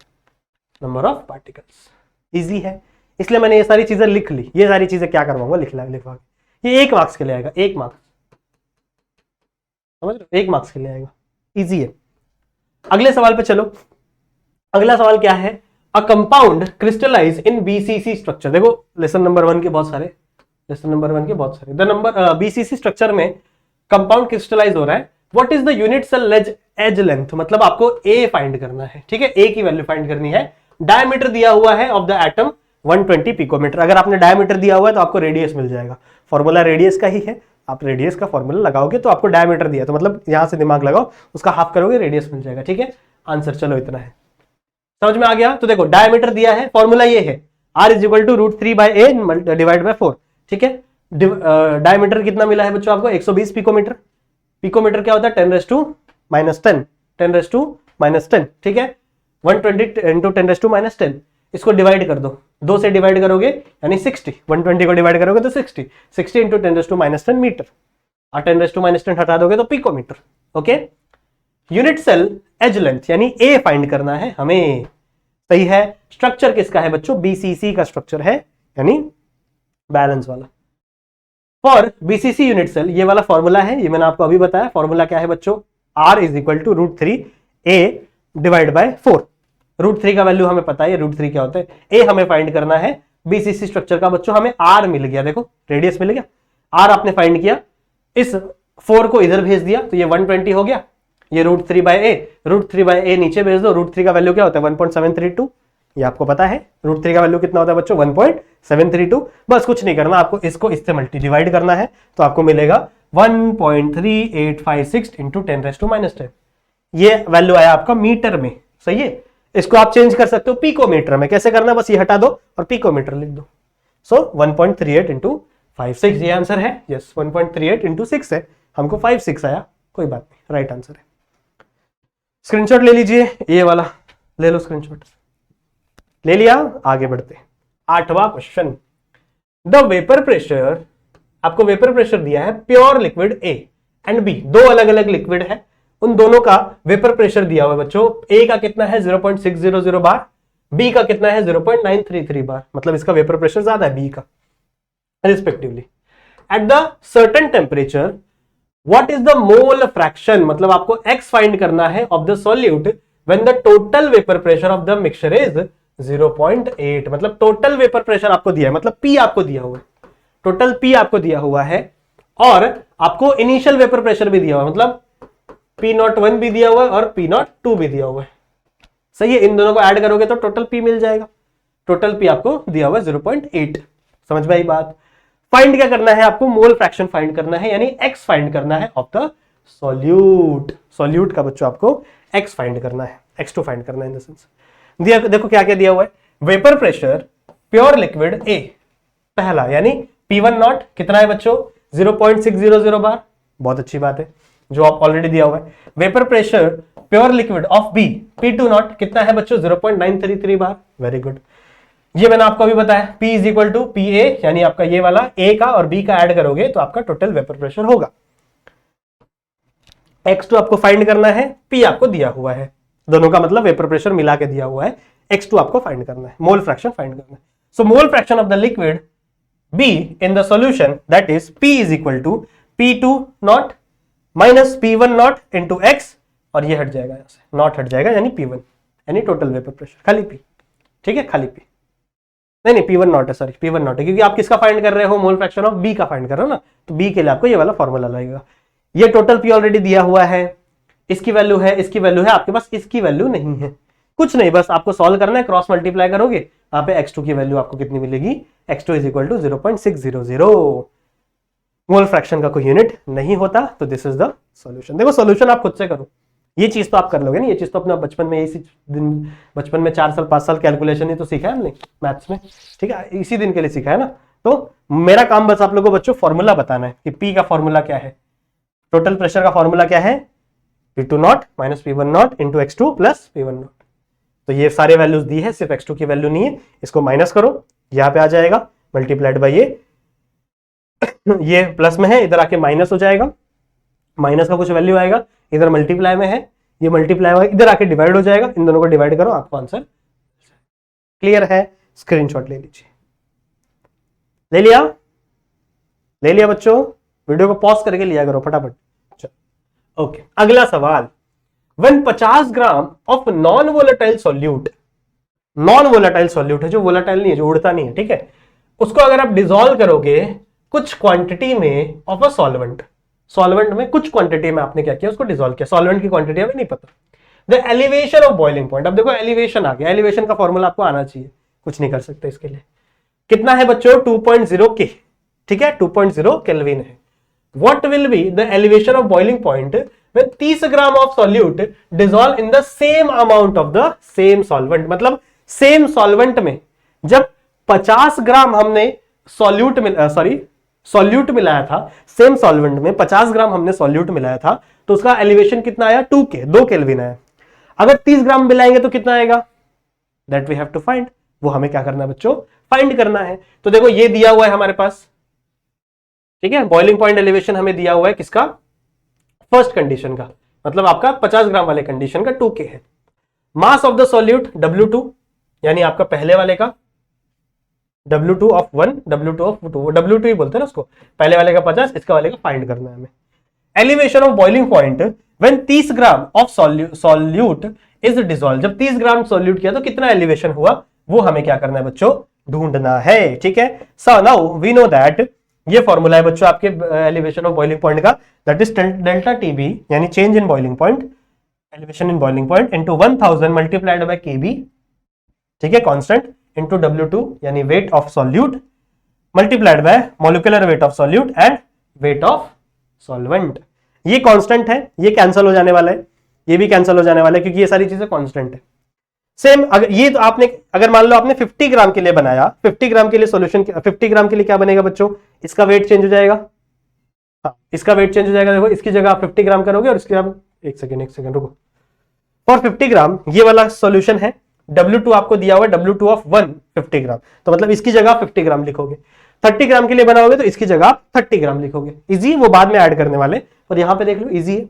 number of particles. Easy है, इसलिए मैंने ये सारी चीजें लिख ली। ये सारी चीजें क्या करवाऊंगा, लिखवा के। ये 1 मार्क्स के लिए आएगा, 1 मार्क्स, समझ रहे हो, 1 मार्क्स के लिए आएगा। इजी है। अगले सवाल पे चलो। अगला सवाल क्या है, a compound crystallize in BCC structure. देखो लेसन नंबर 1 के बहुत सारे, द नंबर बीसीसी स्ट्रक्चर में कंपाउंड क्रिस्टलाइज हो रहा है। What is the unit cell edge length, मतलब आपको ए फाइंड करना है, ठीक है, ए की वैल्यू फाइंड करनी है। डायमीटर दिया हुआ है ऑफ द एटम 120 पिकोमीटर। अगर आपने डायमीटर दिया हुआ है तो आपको रेडियस मिल जाएगा, फॉर्मूला रेडियस का ही है। आप रेडियस का फॉर्मूला लगाओगे तो आपको डायमीटर दिया, तो मतलब यहां से दिमाग लगाओ, उसका हाफ करोगे रेडियस मिल जाएगा, ठीक है। आंसर चलो इतना है, समझ में आ गया। तो देखो डायमीटर दिया है, फॉर्मूला ये है, r is equal to √3/a divide by 4, ठीक है। डायमीटर कितना मिला है बच्चों आपको, 120 पिकोमीटर। पिकोमीटर क्या होता है, 10⁻10, ठीक है। 120 इंटू 10⁻10, इसको डिवाइड कर दो, 2 से डिवाइड करोगे यानी 60, 120 को डिवाइड करोगे तो 60 इंटू 10⁻10 मीटर, और 10⁻10 हटा दोगे तो picometre, okay. Unit cell edge length यानी ए फाइंड करना है हमें, सही है। स्ट्रक्चर किसका है बच्चों, बीसीसी का स्ट्रक्चर है, यानी बैलेंस वाला। फॉर बीसीसी यूनिट सेल, ये वाला फॉर्मूला है, ये मैंने आपको अभी बताया। फॉर्मूला क्या है बच्चों, r is equal to √3a divide by 4। √3 का वैल्यू हमें पता है, √3 क्या होता है, a हमें फाइंड करना है बीसीसी स्ट्रक्चर का। बच्चों हमें r मिल गया, देखो रेडियस मिल गया, r आपने फाइंड किया, इस 4 को इधर भेज दिया तो ये 120 हो गया। ये √3/a नीचे भेज दो, √3 का वैल्यू क्या होता है 1.732, ये आपको पता है। √3 का वैल्यू कितना होता है बच्चों 1.732। बस कुछ नहीं करना, आपको इसको इससे मल्टी डिवाइड करना है तो आपको मिलेगा 1.3856 इंटू 10⁻10। ये वैल्यू आया आपका मीटर में, सही है। इसको आप चेंज कर सकते हो पिकोमीटर में, कैसे करना, बस ये हटा दो और पिकोमीटर लिख दो। सो 1.38 इंटू 56 ये आंसर है, यस 1.38 इंटू 6 है, हमको 56 आया, कोई बात नहीं, राइट आंसर है। स्क्रीनशॉट ले लीजिए, ये वाला ले लो स्क्रीनशॉट, ले लिया। आगे बढ़ते, 8वां क्वेश्चन। द वेपर प्रेशर, आपको वेपर प्रेशर दिया है pure liquid A and B, दो अलग अलग लिक्विड है, उन दोनों का वेपर प्रेशर दिया हुआ है बच्चों। ए का कितना है 0.600 बार, बी का कितना है 0.933 बार, मतलब इसका वेपर प्रेशर ज्यादा है बी का respectively. At the certain temperature what is the mole fraction, मतलब आपको x फाइंड करना है of the solute when the total vapour pressure of the mixture is 0.8, मतलब टोटल वेपर प्रेशर आपको दिया है, मतलब P आपको दिया हुआ है, टोटल P आपको दिया हुआ है, और आपको इनिशियल वेपर प्रेशर भी दिया हुआ है, मतलब P01 भी दिया हुआ है और P02 भी दिया हुआ है, सही है। इन दोनों को ऐड करोगे तो टोटल P मिल जाएगा, टोटल P आपको दिया हुआ है 0.8, समझ में आई बात। फाइंड क्या करना है आपको, मोल फ्रैक्शन फाइंड करना है, यानी x फाइंड करना है ऑफ द सॉल्यूट। सॉल्यूट का बच्चों आपको x फाइंड करना है, x2 फाइंड करना है इन द सेंस। दिया, देखो क्या क्या दिया हुआ है, vapour pressure pure liquid A पहला, यानी P1 नॉट कितना है बच्चों 0.600 बार, बहुत अच्छी बात है, जो आप ऑलरेडी दिया हुआ है। Vapour pressure pure liquid of B P2 not कितना है बच्चों 0.933 बार, वेरी गुड। ये मैंने आपको अभी बताया, P is equal to PA, यानी आपका ये वाला A का और B का ऐड करोगे तो आपका टोटल वेपर प्रेशर होगा। X2 आपको फाइंड करना है, P आपको दिया हुआ है, दोनों का मतलब वेपर प्रेशर मिला के दिया हुआ है, X2 आपको फाइंड करना है, मोल फ्रैक्शन फाइंड करना है। So mole fraction of the liquid B in the solution that is P is equal to P2 not minus P1 not into X, और ये हट जाएगा यहां से, नॉट हट जाएगा यानी P1, यानी टोटल वेपर प्रेशर खाली P, ठीक है, खाली P, नहीं P1 नॉट है, सॉरी P1 नॉट है, क्योंकि आप किसका फाइंड कर रहे हो, मोल फ्रैक्शन ऑफ B का फाइंड कर रहे हो ना, तो B के लिए आपको ये वाला फॉर्मूला लगेगा। ये टोटल P ऑलरेडी दिया हुआ है, इसकी वैल्यू है, इसकी वैल्यू है, आपके पास इसकी वैल्यू नहीं है, कुछ नहीं, बस आपको सॉल्व करना है, क्रॉस मल्टीप्लाई करोगे, यहाँ पे x2 की वैल्यू आपको कितनी मिलेगी, x2 is equal to 0.600। Mole fraction का कोई यूनिट नहीं होता, तो दिस इज द सॉल्यूशन। देखो सॉल्यूशन आप खुद से करो, ये चीज तो आप कर लोगे ना, ये चीज तो अपना बचपन में, इसी दिन बचपन में 4 साल 5 साल कैलकुलेशन ही तो सीखा है हमने मैथ्स में, ठीक है, इसी दिन के लिए सीखा है ना, तो मेरा काम बस आप लोगों को बच्चों फॉर्मूला बताना है कि P का फॉर्मूला क्या है, टोटल प्रेशर का फॉर्मूला क्या है, P2 not minus P1 not into x2 plus P1 not. तो ये सारे वैल्यूज दी है, सिर्फ x2 की वैल्यू नहीं है, इसको माइनस करो, यहाँ पे आ जाएगा मल्टीप्लाइड बाई ये प्लस में है, इधर आके माइनस हो जाएगा, माइनस का कुछ वैल्यू आएगा, इधर मल्टीप्लाई में है, ये मल्टीप्लाई होगा, इधर आके डिवाइड हो जाएगा, इन दोनों को डिवाइड करो, आपको आंसर क्लियर है। स्क्रीनशॉट ले लीजिए। ले लिया? ले लिया बच्चों? वीडियो को पॉज करके लिया करो फटाफट। चलो ओके, अगला सवाल। when 50 gram of non volatile solute, non volatile solute है, जो वोलेटाइल नहीं है, जो उड़ता नहीं है, ठीक है, उसको अगर आप डिसॉल्व करोगे कुछ क्वांटिटी में ऑफ अ सॉल्वेंट, सॉल्वेंट में कुछ क्वांटिटी में आपने क्या किया, उसको डिसॉल्व किया, सॉल्वेंट की क्वांटिटी हमें नहीं पता, the elevation of boiling point, अब देखो एलिवेशन आ गया, एलिवेशन का फॉर्मूला आपको आना चाहिए, कुछ नहीं कर सकते इसके लिए, कितना है बच्चों 2.0 के, ठीक है 2.0 केल्विन है। What will be the elevation of boiling point when 30 gram of solute dissolve in the same amount of the same solvent, मतलब सेम सॉल्वेंट में जब 50 ग्राम हमने सॉल्यूट सॉल्यूट मिलाया था, सेम सॉल्वेंट में 50 ग्राम हमने सॉल्यूट मिलाया था, तो उसका एलिवेशन कितना आया 2 केल्विन आया। अगर 30 ग्राम मिलाएंगे तो कितना आएगा, that we have to find, वो हमें क्या करना है बच्चों, फाइंड करना है। तो देखो ये दिया हुआ है हमारे पास, ठीक है, बॉइलिंग पॉइंट एलिवेशन हमें दिया हुआ है किसका, फर्स्ट कंडीशन का, मतलब आपका 50 ग्राम वाले कंडीशन का 2K है। Mass of the solute W2, यानी आपका पहले वाले का W2 of 1, W2 of 2, W2 ही बोलते हैं ना उसको, पहले वाले का 50, इसका वाले का फाइंड करना है हमें। Elevation of boiling point when 30 gram of solute is dissolve, जब 30 ग्राम सॉल्यूट किया तो कितना एलिवेशन हुआ, वो हमें क्या करना है बच्चों, ढूंढना है, ठीक है। So now we know that, ये फॉर्मूला है बच्चों आपके एलिवेशन ऑफ बॉइलिंग पॉइंट का, दैट इज डेल्टा टीबी, यानी change in boiling point, elevation in boiling point into 1000 multiplied by KB, ठीक है, कांस्टेंट, इनटू W2 यानी weight of solute multiplied by molecular weight of solute and weight of solvent. ये constant है, ये cancel हो जाने वाला है, ये भी कैंसिल हो जाने वाला है, क्योंकि ये सारी चीजें कांस्टेंट है। सेम अगर ये तो आपने, अगर मान लो आपने 50 ग्राम के लिए बनाया, 50 ग्राम के लिए सॉल्यूशन, 50 ग्राम के लिए क्या बनेगा बच्चों, इसका वेट चेंज हो जाएगा, हाँ इसका वेट चेंज हो जाएगा, देखो इसकी जगह आप 50 ग्राम करोगे और इसकी आप एक सेकेंड रुको, फॉर 50 ग्राम ये वाला सॉल्यूशन है, W2 आपको दिया हुआ है W2 ऑफ 150 ग्राम, तो मतलब इसकी जगह आप 50 ग्राम लिखोगे, 30 ग्राम के लिए बनाओगे तो इसकी जगह आप 30 ग्राम लिखोगे, इजी, वो बाद में ऐड करने वाले, और यहां पे देख लो इजी है।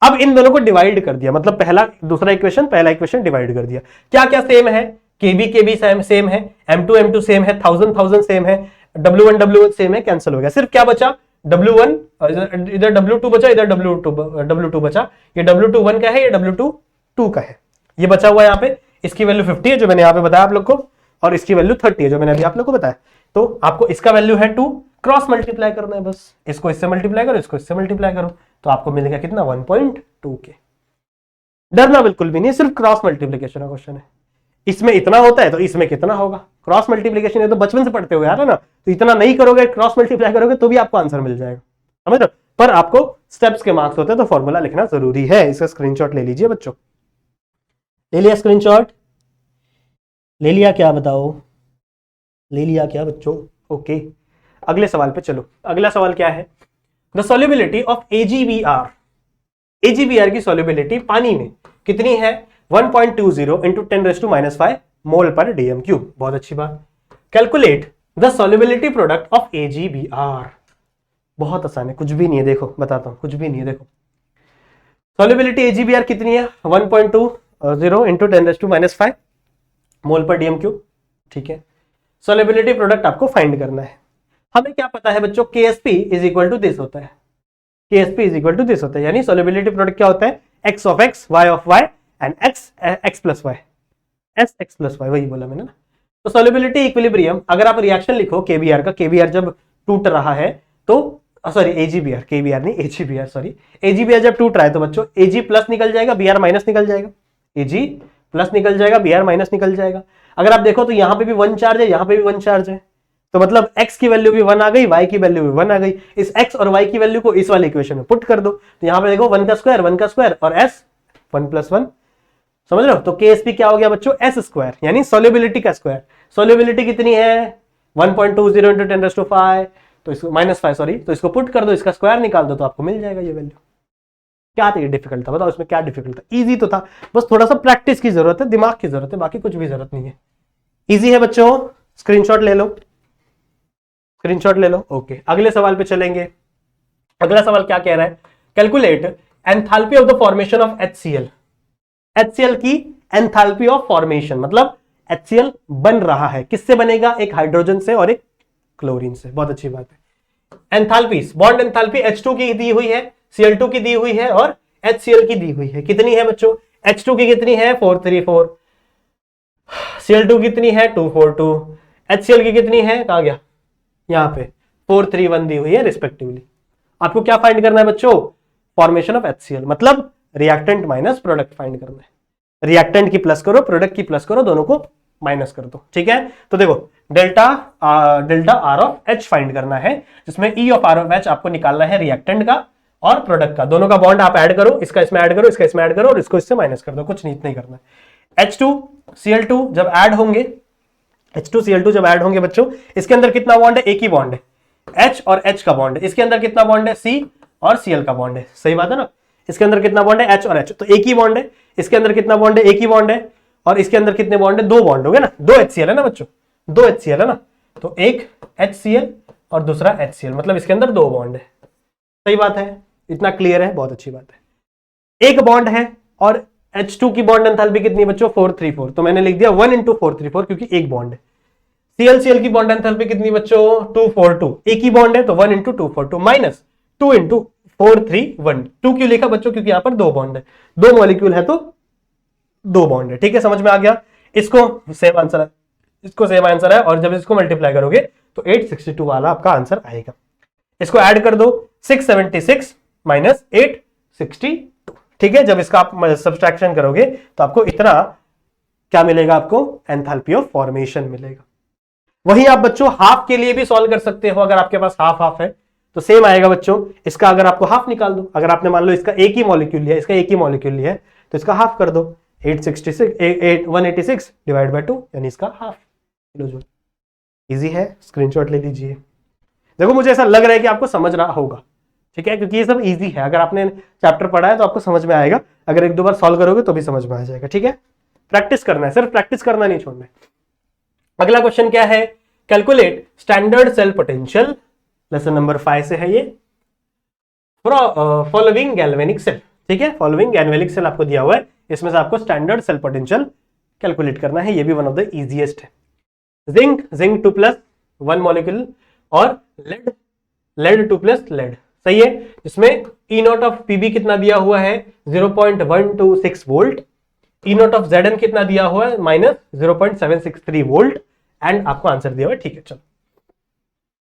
अब इन दोनों को डिवाइड कर दिया, मतलब पहला दूसरा इक्वेशन, पहला इक्वेशन डिवाइड कर दिया, क्या क्या सेम है, केबी सेम है, M2 सेम है, 1000 सेम है, W1 सेम है, कैंसिल हो गया, सिर्फ क्या बचा W1, इधर W2 बचा, इधर W2 बचा, ये W2 1 का है, ये W2 2 का है, ये बचा हुआ है यहाँ पे, इसकी वैल्यू 50 है जो मैंने यहाँ पे बताया आप लोग को, और इसकी वैल्यू 30 है जो मैंने अभी आप लोग को बताया, तो आपको इसका वैल्यू है 2, क्रॉस मल्टीप्लाई करना है बस, इसको इससे मल्टीप्लाई करो, इसको इससे मल्टीप्लाई करो, तो आपको मिलेगा कितना 1.2 के। डरना बिल्कुल भी नहीं, सिर्फ क्रॉस मल्टीप्लीकेशन का क्वेश्चन है, इसमें इतना होता है तो इसमें कितना होगा, क्रॉस मल्टीप्लीकेशन है तो बचपन से पढ़ते हुए आ रहा है ना, तो इतना नहीं करोगे, क्रॉस मल्टीप्लाई करोगे तो भी आपको आंसर मिल जाएगा, समझ लो, पर आपको स्टेप्स के मार्क्स होते हैं तो फॉर्मूला लिखना जरूरी है। इसका स्क्रीनशॉट ले लीजिए बच्चों, ले लिया स्क्रीनशॉट, ले लिया क्या बताओ, ले लिया क्या बच्चों, ओके अगले सवाल पे चलो। अगला सवाल क्या है, the solubility of AgBr, AgBr की सॉल्युबिलिटी पानी में कितनी है, 1.20 इंटू 10⁻⁻5 मोल पर DM क्यूब, बहुत अच्छी बात। Calculate the solubility product of AgBr, बहुत आसान है, कुछ भी नहीं है, देखो बताता हूं, कुछ भी नहीं है, देखो सॉल्युबिलिटी AgBr कितनी है, 1.20 इंटू 10⁻⁵ मोल पर DM क्यूब, ठीक है। सॉल्युबिलिटी प्रोडक्ट आपको फाइंड करना है, हमें क्या पता है बच्चों, KSP is equal to this होता है, KSP is equal to this होता है, यानी सॉल्युबिलिटी प्रोडक्ट क्या होता है, x of x, y of y and x plus y, x plus y, वही बोला मैंने ना। तो सॉल्युबिलिटी इक्विलिब्रियम, अगर आप रिएक्शन लिखो KBr का, KBr जब टूट रहा है तो, सॉरी AgBr, KBr नहीं AgBr, सॉरी AgBr जब टूट रहा है तो बच्चों Ag प्लस निकल जाएगा, Br माइनस निकल जाएगा, Ag प्लस निकल जाएगा, Br माइनस निकल जाएगा। अगर आप देखो तो यहाँ पे भी 1 चार्ज है, यहाँ पे भी 1 चार्ज है, तो मतलब x की वैल्यू भी 1 आ गई, y की वैल्यू भी 1 आ गई, इस x और y की वैल्यू को इस वाले इक्वेशन में पुट कर दो, तो यहाँ पे देखो 1 का स्क्वायर और s 1 + 1, समझ रहे हो, तो KSP क्या हो गया बच्चों, s स्क्वायर, यानी सॉल्युबिलिटी का स्क्वायर। सॉल्युबिलिटी कितनी है, 1.20 इंटू 10⁵, तो इसको -5 सॉरी, तो इसको पुट कर दो, इसका स्क्वायर निकाल दो तो आपको मिल जाएगा ये वैल्यू। क्या था ये डिफिकल्ट था? बताओ इसमें क्या डिफिकल्ट था? इजी तो था, बस थोड़ा सा प्रैक्टिस की जरूरत है, दिमाग की जरूरत है, बाकी कुछ भी जरूरत नहीं है। इजी है बच्चों, स्क्रीनशॉट ले लो, स्क्रीनशॉट ले लो। ओके, अगले सवाल पे चलेंगे। अगला सवाल क्या कह रहा है? Calculate enthalpy of the formation of HCl। HCl की एंथैल्पी ऑफ फॉर्मेशन, मतलब HCl बन रहा है, किससे बनेगा? एक हाइड्रोजन से और एक क्लोरीन से। बहुत अच्छी बात है। एंथैल्पीज, बॉन्ड एंथैल्पी H2 की दी हुई है, Cl2 की दी हुई है और HCl की दी हुई है। कितनी है बच्चों? H2 की कितनी है? 434, Cl2 कितनी है? 242, HCl की कितनी है? कहां गया? यहां पे 431 दी हुई है रिस्पेक्टिवली। आपको क्या फाइंड करना है बच्चों? फॉर्मेशन ऑफ HCl, मतलब रिएक्टेंट माइनस प्रोडक्ट फाइंड करना है। रिएक्टेंट की प्लस करो, प्रोडक्ट की प्लस करो, दोनों को माइनस कर दो। ठीक है, तो देखो delta R of H find करना है, जिसमें E of R of H आपको निकालना है रिएक्टेंट का और प्रोडक्ट का। दोनों का बॉन्ड आप ऐड करो, इसका इसमें ऐड करो, इसका इसमें ऐड करो और इसको इससे माइनस कर दो, कुछ नहीं, इतना ही करना है। H2Cl2 जब ऐड होंगे, H2Cl2 जब ऐड होंगे बच्चों, इसके अंदर कितना बॉन्ड है? एक ही बॉन्ड है, H और H का बॉन्ड है। इसके अंदर कितना बॉन्ड है? C और Cl का बॉन्ड है। सही बात है ना? इसके अंदर कितना बॉन्ड है? H और H, तो एक ही बॉन्ड है। इसके अंदर कितना बॉन्ड है? एक ही बॉन्ड है। और इसके अंदर कितने बॉन्ड है? दो बॉन्ड हो गए ना, दो HCl है ना बच्चों, दो HCl है ना, तो एक HCl और दूसरा HCl, मतलब इसके अंदर दो बॉन्ड है। सही बात है, इतना क्लियर है, बहुत अच्छी बात है। एक बॉन्ड है और H2 की बॉन्ड एंथैल्पी कितनी बच्चों? 434, तो मैंने लिख दिया 1 इंटू 434 क्योंकि एक बॉन्ड है। Cl की बॉन्ड एंथैल्पी कितनी बच्चों? 242, एक ही बॉन्ड है तो 1 इंटू 242 माइनस 2 इंटू 431। 2 क्यों लिखा बच्चों? क्योंकि यहां पर दो बॉन्ड है, दो मॉलिक्यूल है तो दो बॉन्ड है। ठीक है, समझ में आ गया? इसको सेम आंसर है, इसको सेम आंसर है, और जब इसको मल्टीप्लाई करोगे तो 862 वाला आपका आंसर आएगा। इसको ऐड कर दो, 676 माइनस 862। ठीक है, जब इसका आप सब्सट्रैक्शन करोगे तो आपको इतना क्या मिलेगा? आपको एंथैल्पी ऑफ फॉर्मेशन मिलेगा। वही आप बच्चों हाफ के लिए भी सॉल्व कर सकते हो, अगर आपके पास हाफ हाफ है तो सेम आएगा बच्चों। इसका अगर आपको हाफ निकाल दो, अगर आपने मान लो इसका एक ही मॉलिक्यूल लिया, इसका एक ही मॉलिक्यूल लिया है, तो इसका हाफ कर दो, 186 डिवाइड बाय 2, यानी इसका हाफ किलो जूल। इजी है, स्क्रीनशॉट ले लीजिए। देखो मुझे ऐसा लग रहा है कि आपको समझ रहा होगा, ठीक है, क्योंकि ये सब इजी है। अगर आपने चैप्टर पढ़ा है तो आपको समझ में आएगा, अगर एक दो बार सॉल्व करोगे तो भी समझ में आ जाएगा। ठीक है, प्रैक्टिस करना है, सिर्फ प्रैक्टिस करना नहीं छोड़ना है। अगला क्वेश्चन क्या है? Calculate standard cell potential, lesson number 5 से है ये, फॉलोइंग गैल्वेनिक सेल। ठीक है, फॉलोइंग गैल्वेनिक सेल आपको दिया हुआ है, इसमें से आपको स्टैंडर्ड सेल पोटेंशियल कैलकुलेट करना है। ये भी वन ऑफ द इजीएस्ट है। जिंक 2+ 1 मॉलिक्यूल और लेड 2+ लेड। सही है, इसमें E नॉट ऑफ पीबी कितना दिया हुआ है? 0.126 volt. E not of Zn कितना दिया हुआ है? -0.763 वोल्ट। एंड आपको आंसर दिया हुआ है। ठीक है, चलो,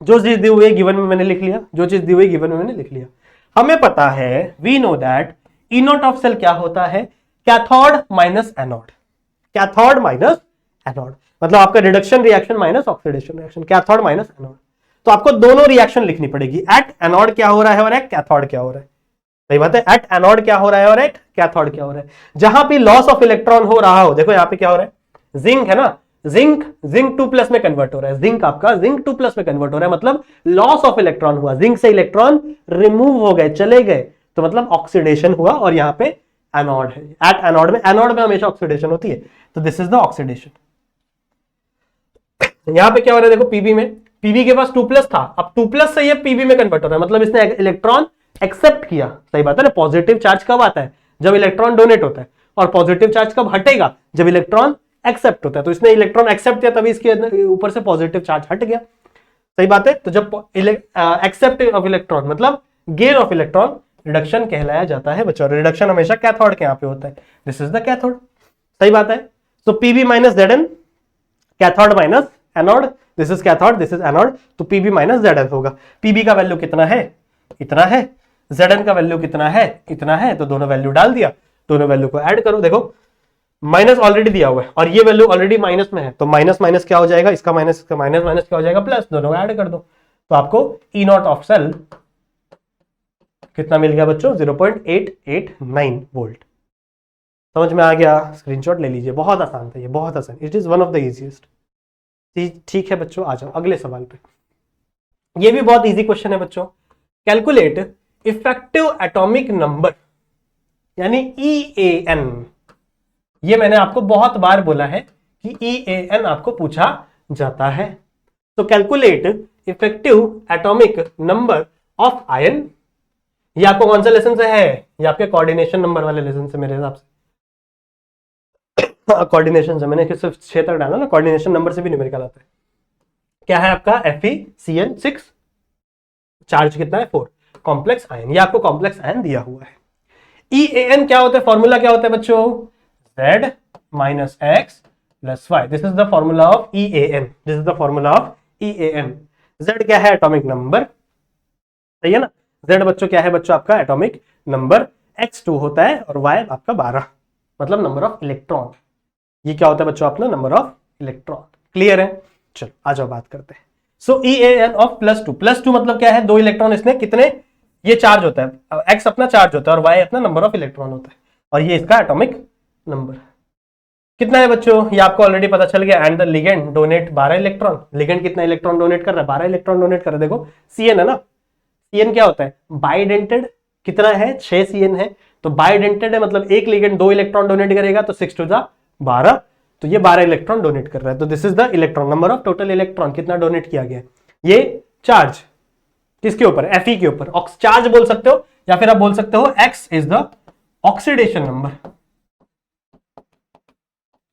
जो चीज दी हुई है गिवन में मैंने लिख लिया, जो चीज दी हुई है गिवन में मैंने लिख लिया। हमें पता है, we know that E not of cell क्या होता है? Cathode minus anode. Cathode minus anode मतलब आपका reduction reaction minus oxidation reaction, cathode minus anode. तो आपको दोनों रिएक्शन लिखनी पड़ेगी, एट एनोड क्या हो रहा है और एट कैथोड क्या हो रहा है। सही बात है, एट एनोड क्या हो रहा है और एट कैथोड क्या हो रहा है। जहां पे लॉस ऑफ इलेक्ट्रॉन हो रहा हो, देखो यहाँ पे क्या हो रहा है? जिंक है ना, जिंक 2+ में कन्वर्ट हो रहा है, जिंक आपका जिंक 2+ में कन्वर्ट हो रहा है, मतलब लॉस ऑफ इलेक्ट्रॉन हुआ, जिंक से इलेक्ट्रॉन रिमूव हो गए, चले गए, तो मतलब ऑक्सीडेशन हुआ। और यहाँ पे एनोड है, एट एनोड में हमेशा ऑक्सीडेशन होती है, तो दिस इज द ऑक्सीडेशन। यहां पे क्या हो रहा है? देखो पीबी में, पीबी के पास 2+ था, अब 2+ से ये पीबी में कन्वर्ट हो रहा है, मतलब इसने इलेक्ट्रॉन एक्सेप्ट किया। सही बात है ना, पॉजिटिव चार्ज कब आता है? जब इलेक्ट्रॉन डोनेट होता है। और पॉजिटिव चार्ज कब हटेगा? जब इलेक्ट्रॉन एक्सेप्ट होता है। तो इसने इलेक्ट्रॉन एक्सेप्ट किया, तभी इसके ऊपर से पॉजिटिव चार्ज हट गया। सही बात है, तो जब एक्सेप्ट ऑफ इलेक्ट्रॉन मतलब गेन ऑफ इलेक्ट्रॉन, रिडक्शन कहलाया जाता है बच्चों। रिडक्शन हमेशा कैथोड के यहाँ पे होता है, दिस इज द कैथोड। सही बात है, तो Pb minus Zn, cathode minus anode, this is cathode, this is anode, तो पीबी माइनस Zn होगा। पीबी का वैल्यू कितना है? इतना है। Zn का वैल्यू कितना है? इतना है। तो दोनों वैल्यू डाल दिया, दोनों वैल्यू को ऐड करो। देखो माइनस ऑलरेडी दिया हुआ है और ये वैल्यू ऑलरेडी माइनस में है, तो माइनस माइनस क्या हो जाएगा? इसका माइनस, इसका माइनस माइनस क्या हो जाएगा? प्लस। दोनों ऐड कर दो, तो आपको E नॉट ऑफ सेल कितना मिल गया बच्चों? 0.889 वोल्ट। समझ में आ गया? स्क्रीनशॉट ले लीजिए, बहुत आसान था ये, बहुत आसान। It is one of the easiest. ठीक है बच्चों, आ जाओ अगले सवाल पे। ये भी बहुत इजी क्वेश्चन है बच्चों। कैलकुलेट इफेक्टिव एटॉमिक नंबर यानी EAN। ये मैंने आपको बहुत बार बोला है कि EAN आपको पूछा जाता है। तो calculate effective atomic number of ion. ये आपको कौन सा लेसन से है? ये आपके कोऑर्डिनेशन नंबर वाले लेसन से मेरे हिसाब से। कोऑर्डिनेशन से मैंने सिर्फ 6 तक डाला ना, कोऑर्डिनेशन नंबर से भी न्यूमेरिकल आता है। क्या है आपका? FeCN6। चार्ज कितना है? 4। कॉम्प्लेक्स आयन, ये आपको कॉम्प्लेक्स आयन दिया हुआ है। EAN क्या होता है? फॉर्मूला क्या होता है बच्चों? Z minus X plus Y. This is the formula of EAN। This is the formula of EAN। Z क्या है? एटॉमिक नंबर, सही है ना। Z बच्चों क्या है बच्चों? आपका एटॉमिक नंबर। X2 होता है और Y आपका 12, मतलब नंबर ऑफ इलेक्ट्रॉन। ये क्या होता है बच्चों? अपना नंबर ऑफ इलेक्ट्रॉन। क्लियर है? चलो आ जाओ बात करते हैं। सो EAN ऑफ +2। +2 मतलब क्या है? 2 इलेक्ट्रॉन इसने कितने, ये चार्ज होता है, X अपना चार्ज होता है और Y अपना नंबर ऑफ इलेक्ट्रॉन होता है, और ये इसका एटॉमिक नंबर कितना है बच्चों? ये आपको ऑलरेडी पता चल गया। And the ligand donate 12 electron. Ligand कितना इलेक्ट्रॉन डोनेट कर रहा है? 12 इलेक्ट्रॉन डोनेट कर रहा है। देखो CN है ना, CN क्या होता है? बाइडेंटेड। कितना है? 6 CN है, तो बाइडेंटेड है मतलब एक लिगेंड 2 इलेक्ट्रॉन डोनेट करेगा, तो 6 टू 12, तो ये 12 इलेक्ट्रॉन डोनेट कर रहा है। तो this is the electron number of total electron, कितना डोनेट किया गया। ये चार्ज किसके ऊपर? Fe के ऊपर। चार्ज बोल सकते हो, या फिर आप बोल सकते हो X is the oxidation number.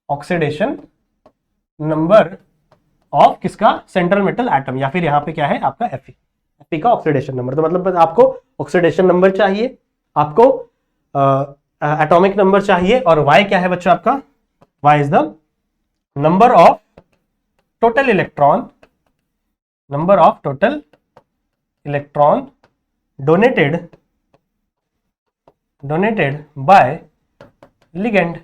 Oxidation number of किसका? सेंट्रल मेटल एटम, या फिर यहां पे क्या है आपका Fe का ऑक्सीडेशन नंबर। तो मतलब आपको ऑक्सीडेशन नंबर चाहिए, आपको एटॉमिक नंबर चाहिए, और Y क्या है बच्चों आपका? Y is the number of total electron, number of total electron donated bye ligand.